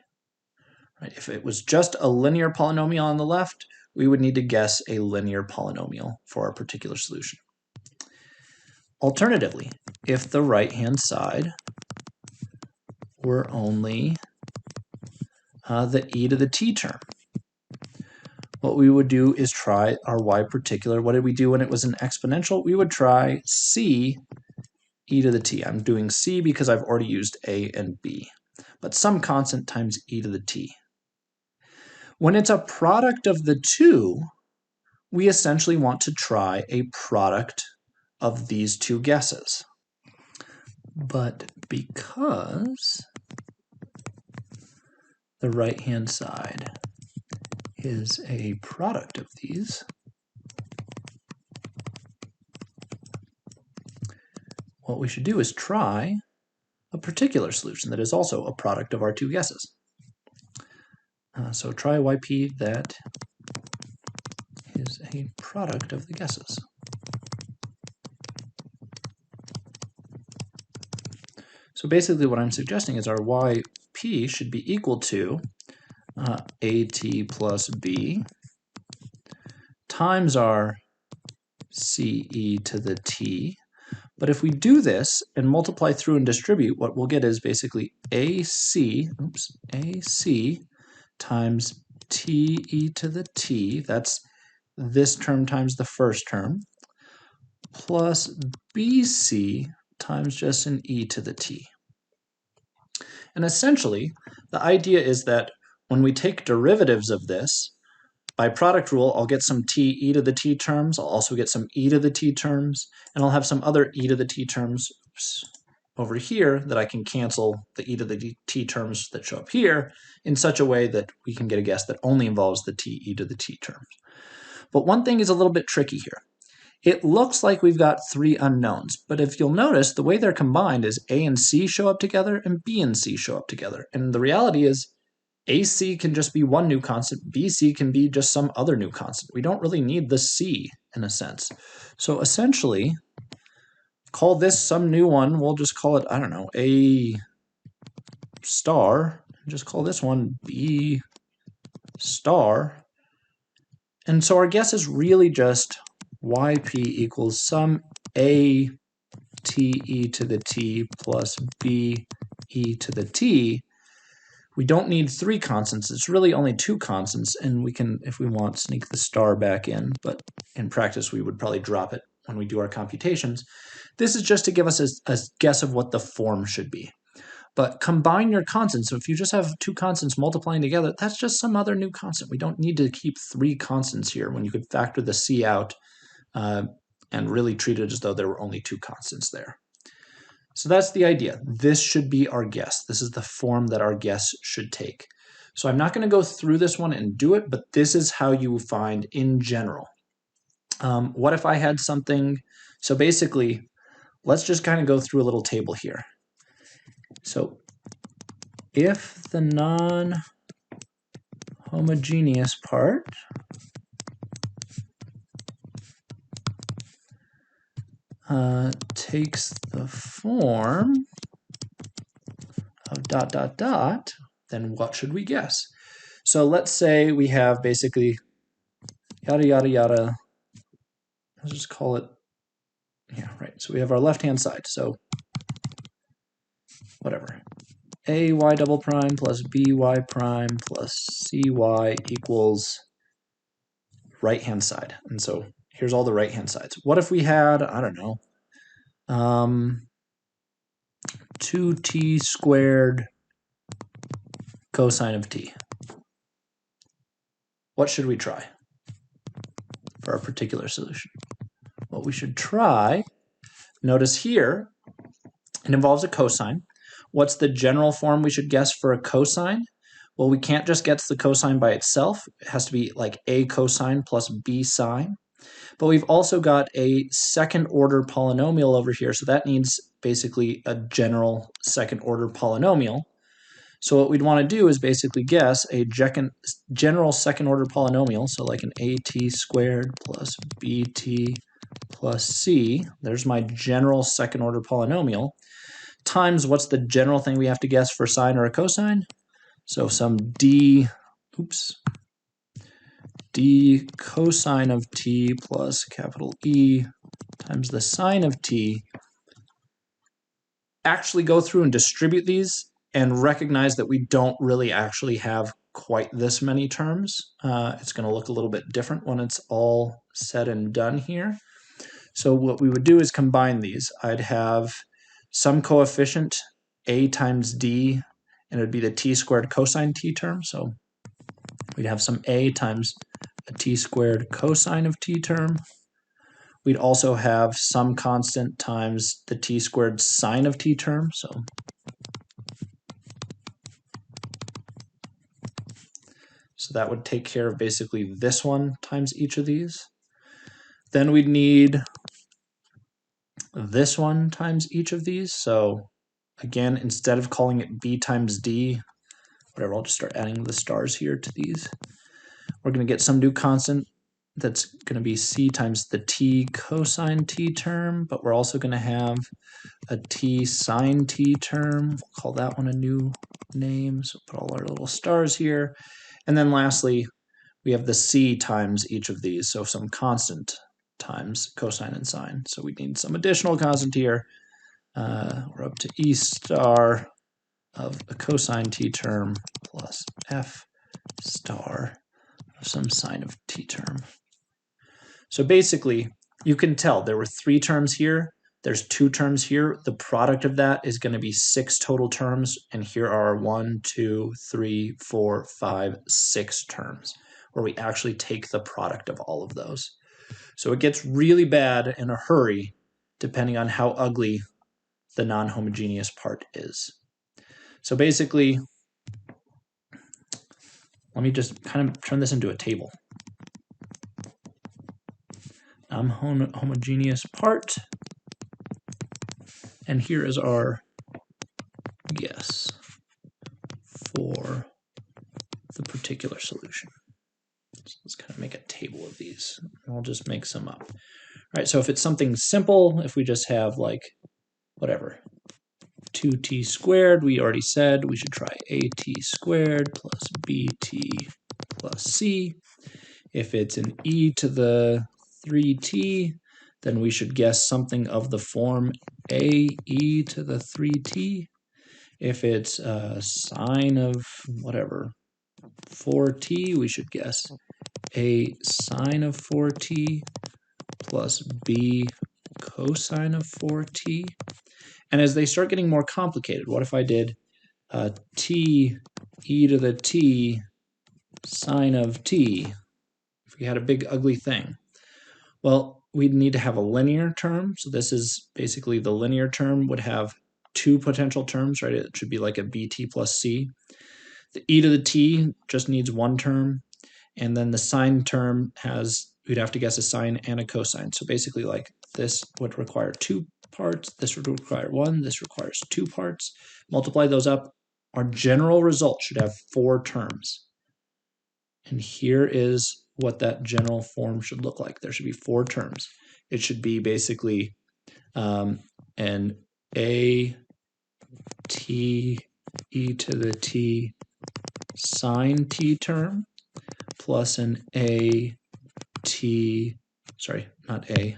Right? If it was just a linear polynomial on the left, we would need to guess a linear polynomial for our particular solution. Alternatively, if the right-hand side were only the e to the t term, what we would do is try our y particular. What did we do when it was an exponential? We would try c e to the t. I'm doing c because I've already used a and b, but some constant times e to the t. When it's a product of the two, we essentially want to try a product of these two guesses. But because the right-hand side is a product of these, what we should do is try a particular solution that is also a product of our two guesses. So try yp that is a product of the guesses. So basically what I'm suggesting is our yp should be equal to at plus b times our ce to the t. But if we do this and multiply through and distribute, what we'll get is basically ac times te to the t, that's this term times the first term, plus bc times just an e to the t. And essentially, the idea is that when we take derivatives of this, by product rule, I'll get some t e to the t terms, I'll also get some e to the t terms, and I'll have some other e to the t terms over here that I can cancel the e to the t terms that show up here in such a way that we can get a guess that only involves the t e to the t terms. But one thing is a little bit tricky here. It looks like we've got three unknowns, but if you'll notice, the way they're combined is a and c show up together and b and c show up together. And the reality is AC can just be one new constant, BC can be just some other new constant. We don't really need the C in a sense. So essentially, call this some new one. We'll just call it, I don't know, A star. Just call this one B star. And so our guess is really just yp equals some A t e to the t plus b e to the t. We don't need three constants, it's really only two constants, and we can, if we want, sneak the star back in, but in practice we would probably drop it when we do our computations. This is just to give us a guess of what the form should be. But combine your constants, so if you just have two constants multiplying together, that's just some other new constant. We don't need to keep three constants here when you could factor the c out and really treat it as though there were only two constants there. So that's the idea. This should be our guess. This is the form that our guess should take. So I'm not going to go through this one and do it, but this is how you find in general. What if I had something, so basically, let's just kind of go through a little table here. So if the non-homogeneous part takes the form of ... then what should we guess? So let's say we have basically yada yada yada. Let's just call it, yeah, right. So we have our left-hand side. So whatever. A y double prime plus b y prime plus c y equals right-hand side. And so here's all the right-hand sides. What if we had, I don't know, 2t squared cosine of t? What should we try for our particular solution? What we should try, notice here, it involves a cosine. What's the general form we should guess for a cosine? Well, we can't just get the cosine by itself. It has to be like a cosine plus b sine. But we've also got a second order polynomial over here, so that needs basically a general second order polynomial. So what we'd want to do is basically guess a general second order polynomial, so like an at squared plus bt plus c, there's my general second order polynomial, times what's the general thing we have to guess for sine or a cosine? So some d cosine of t plus capital E times the sine of t. Actually go through and distribute these and recognize that we don't really actually have quite this many terms. It's going to look a little bit different when it's all said and done here. So what we would do is combine these. I'd have some coefficient a times d, and it would be the t squared cosine t term. So we'd have some a times a t squared cosine of t term. We'd also have some constant times the t squared sine of t term. So that would take care of basically this one times each of these. Then we'd need this one times each of these. So again, instead of calling it b times d, whatever, I'll just start adding the stars here to these. We're going to get some new constant that's going to be c times the t cosine t term, but we're also going to have a t sine t term. We'll call that one a new name. So put all our little stars here. And then lastly, we have the c times each of these, so some constant times cosine and sine. So we need some additional constant here. We're up to e star of a cosine t term plus f star of some sine of t term. So basically, you can tell there were 3 terms here. There's 2 terms here. The product of that is going to be 6 total terms, and here are 1, 2, 3, 4, 5, 6 terms, where we actually take the product of all of those. So it gets really bad in a hurry, depending on how ugly the non-homogeneous part is. So basically, let me just kind of turn this into a table. Non-homogeneous part, and here is our guess for the particular solution. So let's kind of make a table of these. I'll just make some up. All right, so if it's something simple, if we just have like, whatever, 2t squared, we already said we should try at squared plus bt plus c. If it's an e to the 3t, then we should guess something of the form a e to the 3t. If it's a sine of whatever, 4t, we should guess a sine of 4t plus b cosine of 4t. And as they start getting more complicated, what if I did t e to the t sine of t? If we had a big ugly thing. Well, we'd need to have a linear term. So this is basically the linear term would have 2 potential terms, right? It should be like a bt plus c. The e to the t just needs 1 term. And then the sine term we'd have to guess a sine and a cosine. So basically like this would require 2 parts, this would require 1, this requires 2 parts. Multiply those up. Our general result should have 4 terms. And here is what that general form should look like. There should be 4 terms. It should be basically an a t e to the t sine t term plus an a t, sorry, not a,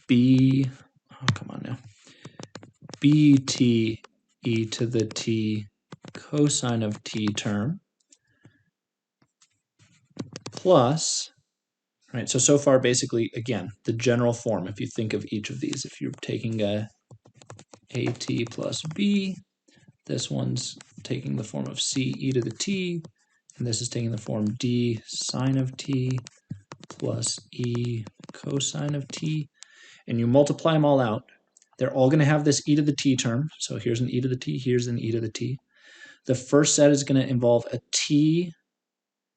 b, oh, come on now, bt e to the t cosine of t term plus, right, so far basically, again, the general form, if you think of each of these, if you're taking a at plus b, this one's taking the form of c e to the t, and this is taking the form d sine of t plus e cosine of t, and you multiply them all out. They're all going to have this e to the t term, so here's an e to the t, here's an e to the t. The first set is going to involve a t,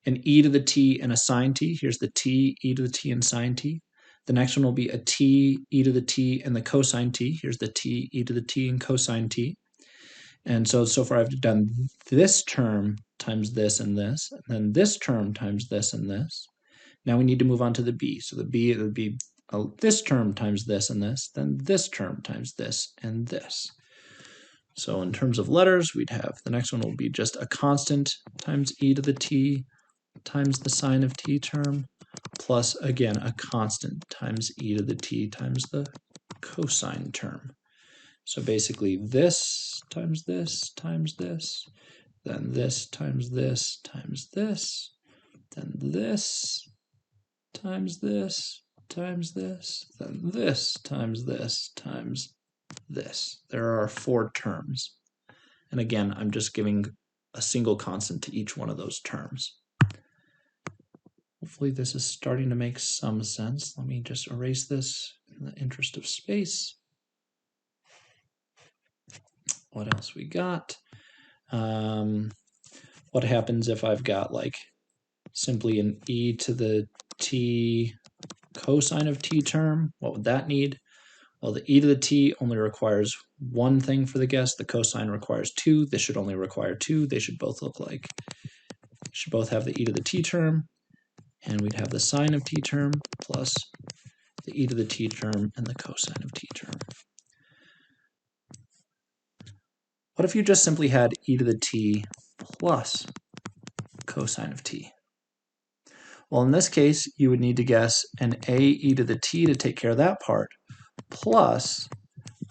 an e to the t, and a sine t. Here's the t, e to the t, and sine t. The next one will be a t, e to the t, and the cosine t. Here's the t, e to the t, and cosine t. And so far I've done this term times this and this, and then this term times this and this. Now we need to move on to the b. So the b, it would be this term times this and this, then this term times this and this. So in terms of letters, we'd have, the next one will be just a constant times e to the t times the sine of t term, plus, again, a constant times e to the t times the cosine term. So basically this times this times this, then this times this times this, then this times this times this, then this times this times this. There are 4 terms. And again, I'm just giving a single constant to each one of those terms. Hopefully this is starting to make some sense. Let me just erase this in the interest of space. What else we got? What happens if I've got like simply an e to the t cosine of t term? What would that need? Well, the e to the t only requires one thing for the guess. The cosine requires 2. This should only require 2. They should both look like, should both have the e to the t term, and we'd have the sine of t term plus the e to the t term and the cosine of t term. What if you just simply had e to the t plus cosine of t? Well, in this case, you would need to guess an a e to the t to take care of that part, plus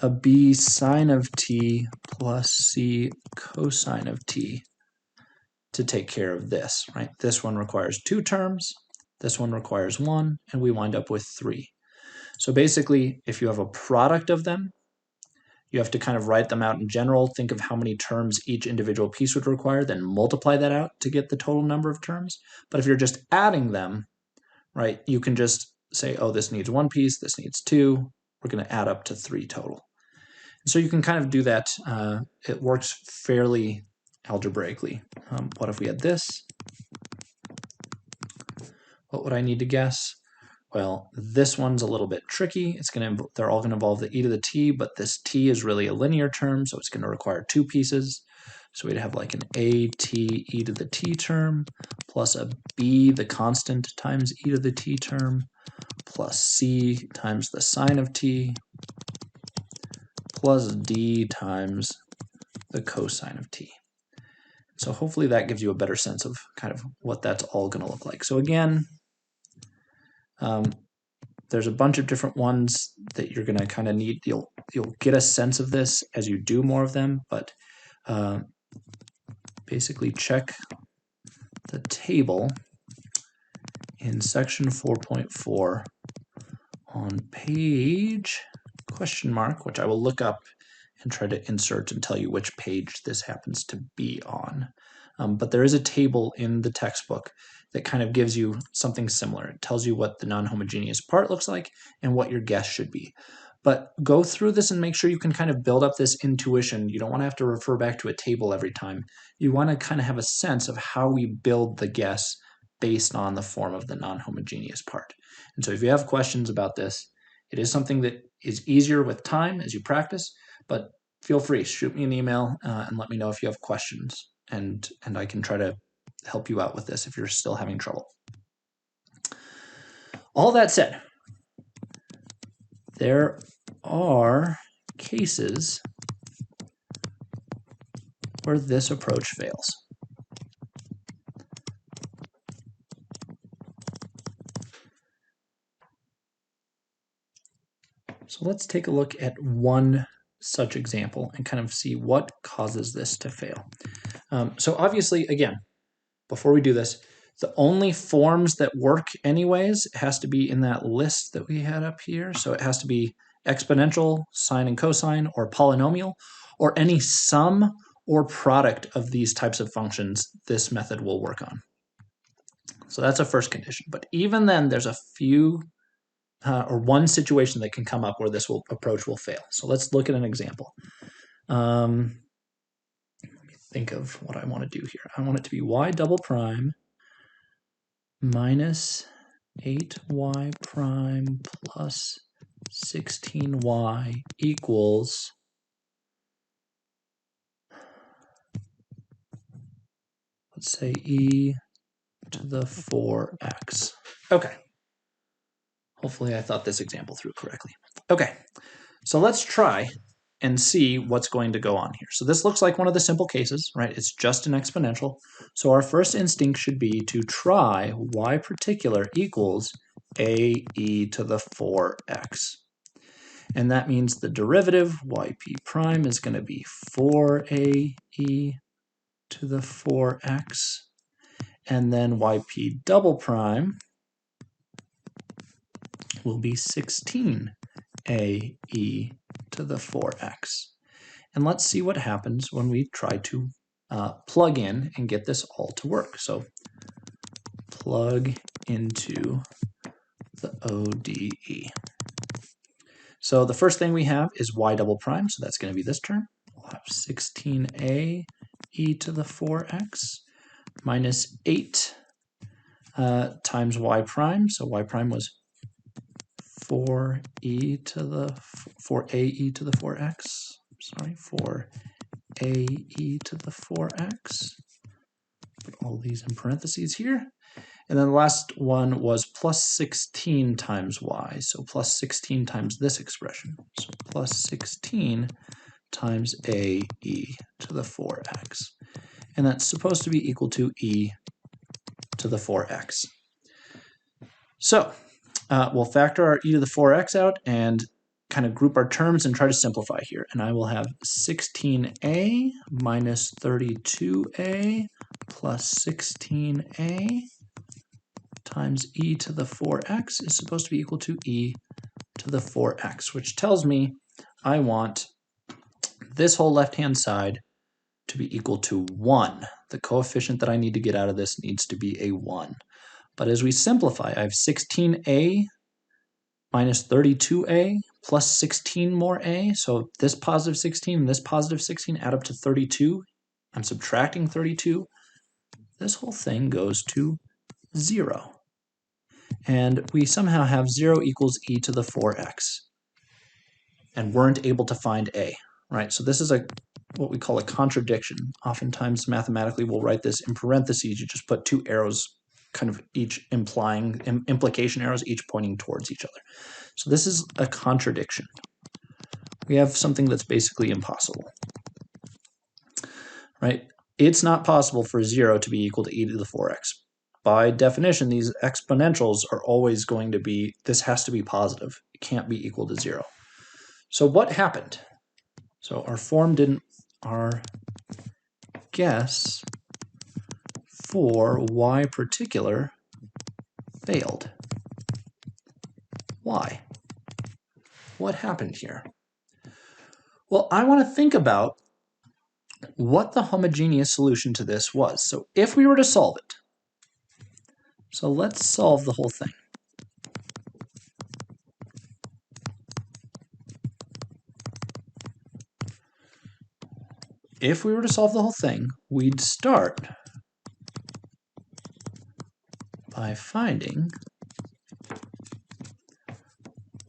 a b sine of t plus c cosine of t to take care of this, right? This one requires 2 terms, this one requires 1, and we wind up with 3. So basically, if you have a product of them, you have to kind of write them out in general, think of how many terms each individual piece would require, then multiply that out to get the total number of terms. But if you're just adding them, right, you can just say, oh, this needs 1 piece, this needs 2, we're going to add up to 3 total. So you can kind of do that. It works fairly algebraically. What if we had this? What would I need to guess? Well, this one's a little bit tricky. They're all going to involve the e to the t, but this t is really a linear term, so it's going to require 2 pieces. So we'd have like an a t e to the t term plus a b, the constant, times e to the t term plus c times the sine of t plus d times the cosine of t. So hopefully that gives you a better sense of kind of what that's all going to look like. So again, there's a bunch of different ones that you're going to kind of need. You'll get a sense of this as you do more of them, but basically check the table in section 4.4 on page question mark, which I will look up and try to insert and tell you which page this happens to be on. But there is a table in the textbook that kind of gives you something similar. It tells you what the non-homogeneous part looks like and what your guess should be. But go through this and make sure you can kind of build up this intuition. You don't want to have to refer back to a table every time. You want to kind of have a sense of how we build the guess based on the form of the non-homogeneous part. And so if you have questions about this, it is something that is easier with time as you practice, but feel free, shoot me an email and let me know if you have questions, and I can try to help you out with this if you're still having trouble. All that said, there are cases where this approach fails. So let's take a look at one such example and kind of see what causes this to fail. So obviously, again, before we do this, the only forms that work anyways has to be in that list that we had up here. So it has to be exponential, sine and cosine, or polynomial, or any sum or product of these types of functions this method will work on. So that's a first condition. But even then, there's a few or one situation that can come up where this approach will fail. So let's look at an example. Let me think of what I want to do here. I want it to be y double prime minus 8y prime plus 16y equals, let's say, e to the 4x. Okay. Hopefully I thought this example through correctly. Okay, so let's try and see what's going to go on here. So this looks like one of the simple cases, right? It's just an exponential. So our first instinct should be to try y particular equals a e to the 4x. And that means the derivative, yp prime, is going to be 4a e to the 4x. And then yp double prime will be 16a e to the 4x. And let's see what happens when we try to plug in and get this all to work. So plug into the ODE. So the first thing we have is y double prime, so that's going to be this term. We'll have 16a e to the 4x minus 8 times y prime. So y prime was 4a to the 4x. Sorry, 4a to the 4x. Put all these in parentheses here. And then the last one was plus 16 times y. So plus 16 times this expression. So plus 16 times a e to the 4x. And that's supposed to be equal to e to the 4x. So we'll factor our e to the 4x out and kind of group our terms and try to simplify here. And I will have 16a minus 32a plus 16a times e to the 4x is supposed to be equal to e to the 4x, which tells me I want this whole left-hand side to be equal to 1. The coefficient that I need to get out of this needs to be a 1. But as we simplify, I have 16a minus 32a plus 16 more a. So this positive 16 and this positive 16 add up to 32. I'm subtracting 32. This whole thing goes to 0. And we somehow have 0 equals e to the 4x. And weren't able to find a, right? So this is what we call a contradiction. Oftentimes mathematically we'll write this in parentheses. You just put two arrows kind of each implying implication arrows, each pointing towards each other. So this is a contradiction. We have something that's basically impossible, right? It's not possible for 0 to be equal to e to the 4x. By definition, these exponentials are always going to be, this has to be positive. It can't be equal to 0. So what happened? So our guess for y particular failed. Why? What happened here? Well, I want to think about what the homogeneous solution to this was. So if we were to solve it, so let's solve the whole thing. If we were to solve the whole thing, we'd start by finding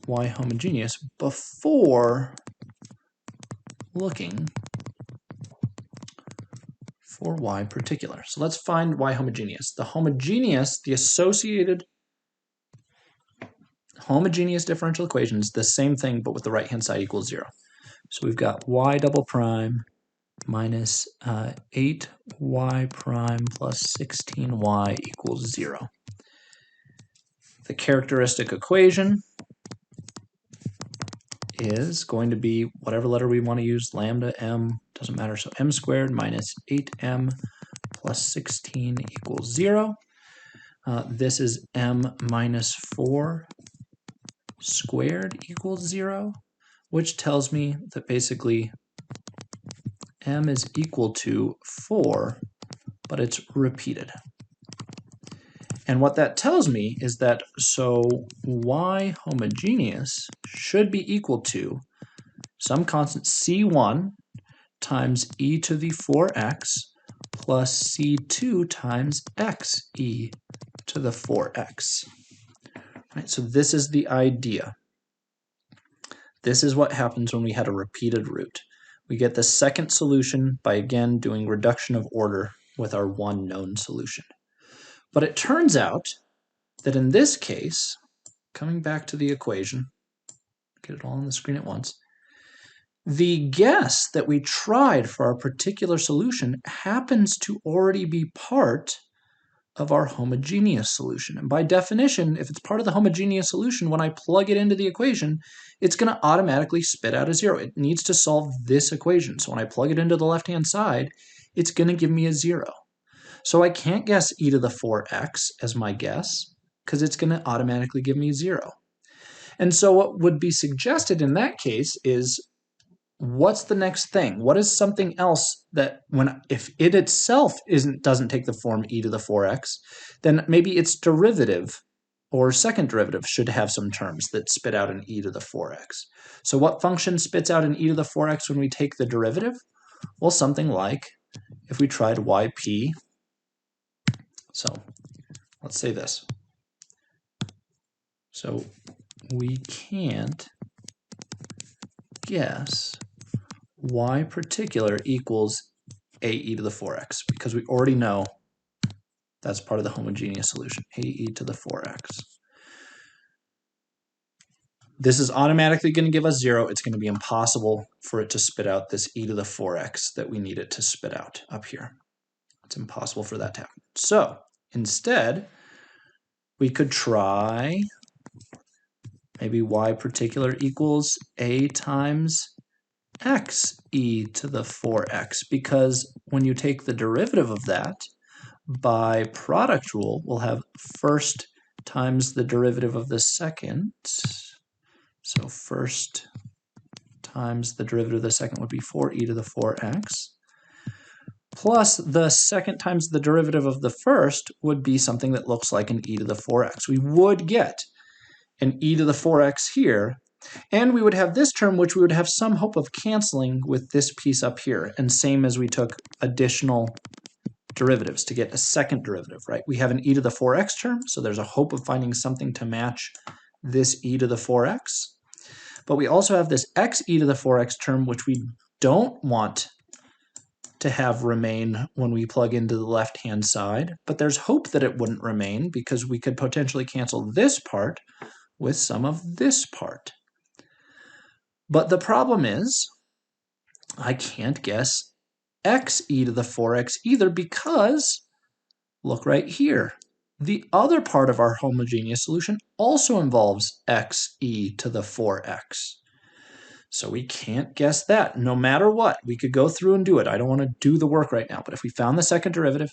y homogeneous before looking for y particular. So let's find y homogeneous. The associated homogeneous differential equation is the same thing, but with the right-hand side equals 0. So we've got y double prime minus 8y prime plus 16y equals 0. The characteristic equation is going to be whatever letter we want to use, lambda, m, doesn't matter. So m squared minus 8m plus 16 equals 0. This is m minus 4 squared equals 0, which tells me that basically m is equal to 4, but it's repeated. And what that tells me is that so y homogeneous should be equal to some constant c1 times e to the 4x plus c2 times x e to the 4x. All right, so this is the idea. This is what happens when we had a repeated root. We get the second solution by, again, doing reduction of order with our one known solution. But it turns out that in this case, coming back to the equation, get it all on the screen at once, the guess that we tried for our particular solution happens to already be part of our homogeneous solution. And by definition, if it's part of the homogeneous solution, when I plug it into the equation, it's going to automatically spit out a 0. It needs to solve this equation. So when I plug it into the left-hand side, it's going to give me a 0. So I can't guess e to the 4x as my guess, because it's going to automatically give me 0. And so what would be suggested in that case is, what's the next thing? What is something else that if it itself doesn't take the form e to the 4x, then maybe its derivative or second derivative should have some terms that spit out an e to the 4x. So what function spits out an e to the 4x when we take the derivative? Well, something like if we tried yp. So let's say this. So we can't guess y particular equals a e to the 4x, because we already know that's part of the homogeneous solution, a e to the 4x. This is automatically going to give us 0. It's going to be impossible for it to spit out this e to the 4x that we need it to spit out up here. It's impossible for that to happen. So instead, we could try maybe y particular equals a times x e to the 4x, because when you take the derivative of that, by product rule, we'll have first times the derivative of the second. So first times the derivative of the second would be 4e to the 4x, plus the second times the derivative of the first would be something that looks like an e to the 4x. We would get an e to the 4x here, and we would have this term, which we would have some hope of canceling with this piece up here, and same as we took additional derivatives to get a second derivative, right? We have an e to the 4x term, so there's a hope of finding something to match this e to the 4x. But we also have this x e to the 4x term, which we don't want to have remain when we plug into the left-hand side, but there's hope that it wouldn't remain because we could potentially cancel this part with some of this part. But the problem is, I can't guess x e to the 4x either, because look right here. The other part of our homogeneous solution also involves x e to the 4x. So we can't guess that no matter what. We could go through and do it. I don't want to do the work right now, but if we found the second derivative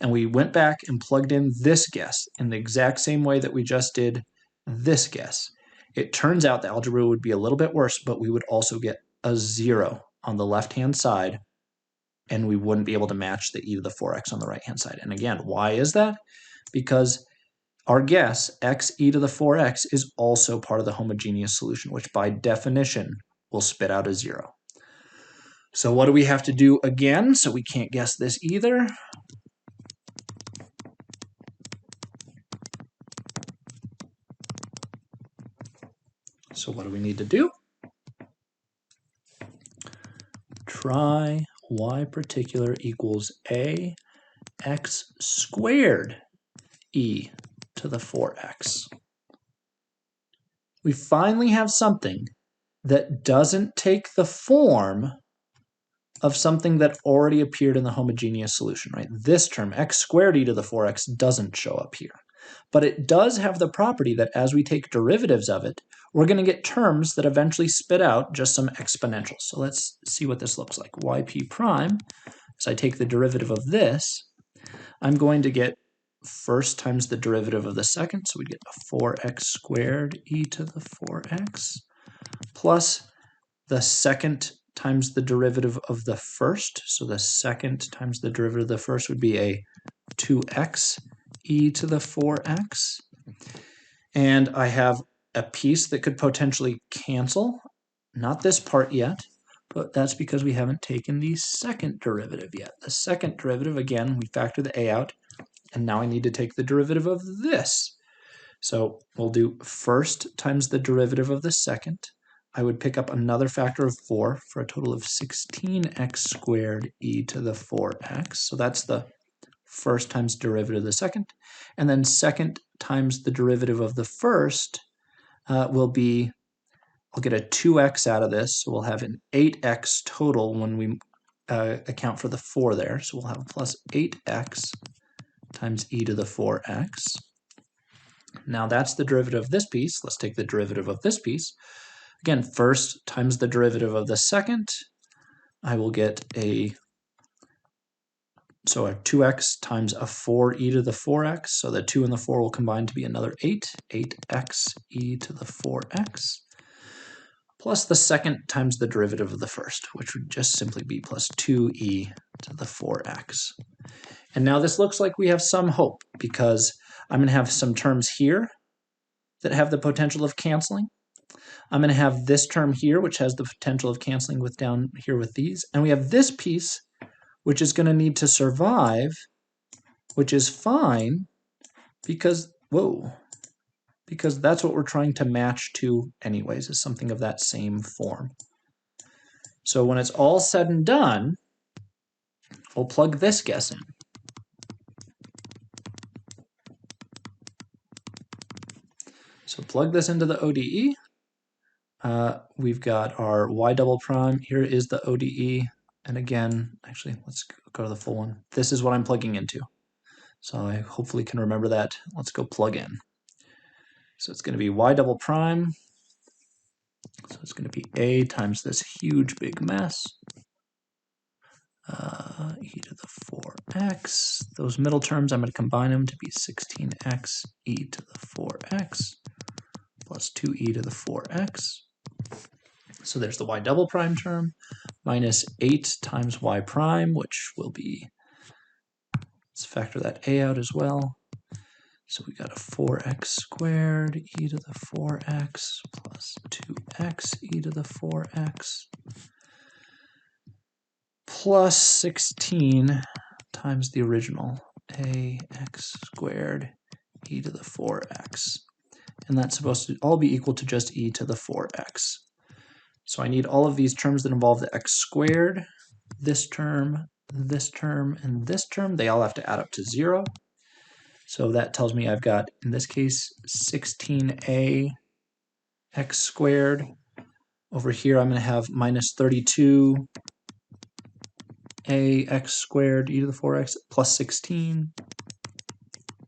and we went back and plugged in this guess in the exact same way that we just did this guess, it turns out the algebra would be a little bit worse, but we would also get a 0 on the left-hand side, and we wouldn't be able to match the e to the 4x on the right-hand side. And again, why is that? Because our guess, x e to the 4x, is also part of the homogeneous solution, which by definition will spit out a 0. So what do we have to do again? So we can't guess this either. So what do we need to do? Try y particular equals a x squared e to the 4x. We finally have something that doesn't take the form of something that already appeared in the homogeneous solution, right? This term, x squared e to the 4x, doesn't show up here. But it does have the property that as we take derivatives of it, we're going to get terms that eventually spit out just some exponentials. So let's see what this looks like. Yp prime, as I take the derivative of this, I'm going to get first times the derivative of the second, so we get a 4x squared e to the 4x, plus the second times the derivative of the first, so the second times the derivative of the first would be a 2x e to the 4x. And I have a piece that could potentially cancel, not this part yet, but that's because we haven't taken the second derivative yet. The second derivative, again, we factor the a out, and now I need to take the derivative of this. So we'll do first times the derivative of the second. I would pick up another factor of 4 for a total of 16x squared e to the 4x. So that's the first times derivative of the second. And then second times the derivative of the first will be, I'll get a 2x out of this, so we'll have an 8x total when we account for the 4 there. So we'll have plus 8x times e to the 4x. Now that's the derivative of this piece. Let's take the derivative of this piece. Again, first times the derivative of the second, I will get a 2x times a 4e to the 4x. So the 2 and the 4 will combine to be another 8x e to the 4x. Plus the second times the derivative of the first, which would just simply be plus 2e to the 4x. And now this looks like we have some hope, because I'm going to have some terms here that have the potential of canceling. I'm going to have this term here, which has the potential of canceling with down here with these. And we have this piece, which is going to need to survive, which is fine, because, because that's what we're trying to match to anyways, is something of that same form. So when it's all said and done, we'll plug this guess in. So plug this into the ODE. We've got our y double prime. Here is the ODE. And again, actually, let's go to the full one. This is what I'm plugging into. So I hopefully can remember that. Let's go plug in. So it's going to be y double prime. So it's going to be a times this huge big mess. E to the 4x. Those middle terms, I'm going to combine them to be 16x e to the 4x plus 2e to the 4x. So there's the y double prime term, minus 8 times y prime, which will be, let's factor that a out as well. So we got a 4x squared e to the 4x plus 2x e to the 4x plus 16 times the original ax squared e to the 4x. And that's supposed to all be equal to just e to the 4x. So I need all of these terms that involve the x squared, this term, and this term. They all have to add up to 0. So that tells me I've got, in this case, 16a x squared. Over here, I'm going to have minus 32 ax squared e to the 4x plus 16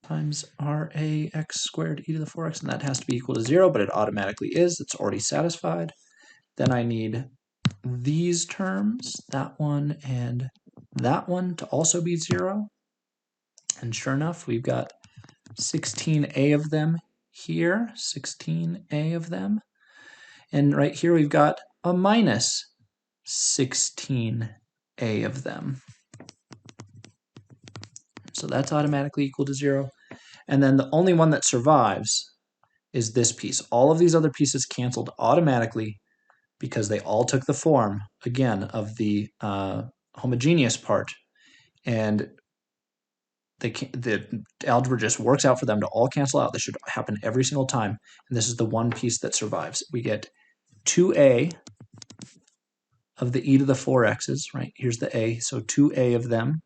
times rax squared e to the 4x, and that has to be equal to 0, but it automatically is. It's already satisfied. Then I need these terms, that one and that one, to also be 0. And sure enough, we've got 16a of them here, 16a of them. And right here we've got a minus 16a of them. So that's automatically equal to 0. And then the only one that survives is this piece. All of these other pieces canceled automatically because they all took the form, again, of the homogeneous part. And the algebra just works out for them to all cancel out. This should happen every single time. And this is the one piece that survives. We get 2a of the e to the 4x's, right? Here's the a. So 2a of them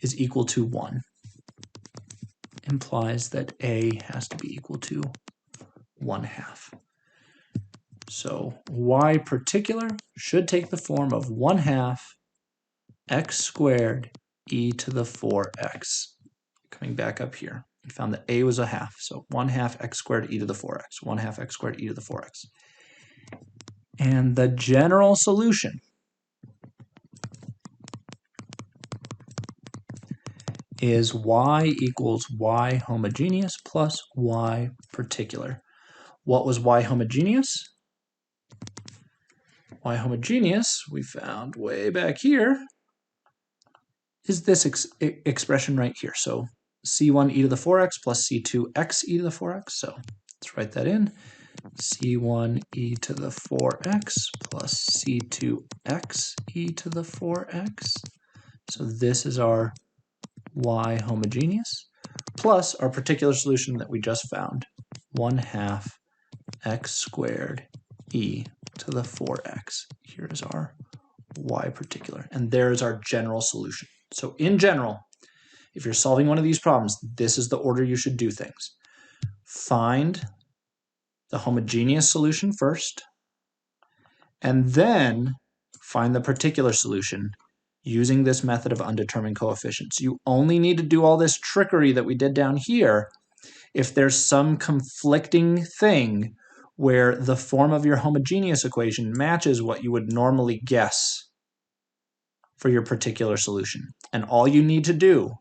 is equal to 1. Implies that a has to be equal to 1/2. So y particular should take the form of 1/2 x squared e to the 4x. Coming back up here, we found that a was a half, so 1/2 x squared e to the 4x, 1/2 x squared e to the 4x. And the general solution is y equals y homogeneous plus y particular. What was y homogeneous? Y homogeneous, we found way back here, is this expression right here. So c1 e to the 4x plus c2x e to the 4x. So let's write that in. c1 e to the 4x plus c2x e to the 4x. So this is our y homogeneous plus our particular solution that we just found. 1/2 x squared e to the 4x. Here is our y particular, and there's our general solution. So in general, if you're solving one of these problems, this is the order you should do things. Find the homogeneous solution first, and then find the particular solution using this method of undetermined coefficients. You only need to do all this trickery that we did down here if there's some conflicting thing where the form of your homogeneous equation matches what you would normally guess for your particular solution. And all you need to do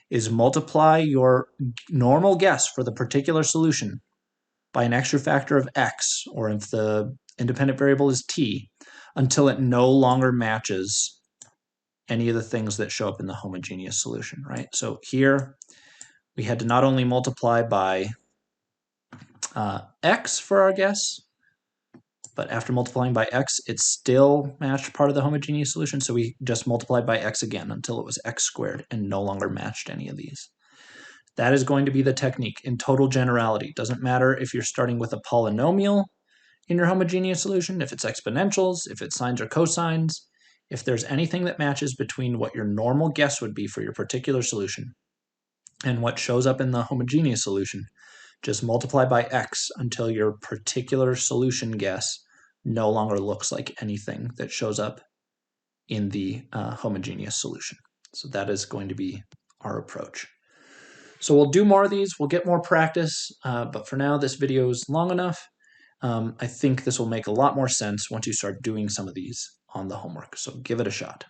is multiply your normal guess for the particular solution by an extra factor of x, or if the independent variable is t, until it no longer matches any of the things that show up in the homogeneous solution, right? So here we had to not only multiply by x for our guess, but after multiplying by x, it still matched part of the homogeneous solution, so we just multiplied by x again until it was x squared and no longer matched any of these. That is going to be the technique in total generality. Doesn't matter if you're starting with a polynomial in your homogeneous solution, if it's exponentials, if it's sines or cosines, if there's anything that matches between what your normal guess would be for your particular solution and what shows up in the homogeneous solution, just multiply by x until your particular solution guess no longer looks like anything that shows up in the homogeneous solution. So that is going to be our approach. So we'll do more of these, we'll get more practice, but for now this video is long enough. I think this will make a lot more sense once you start doing some of these on the homework, so give it a shot.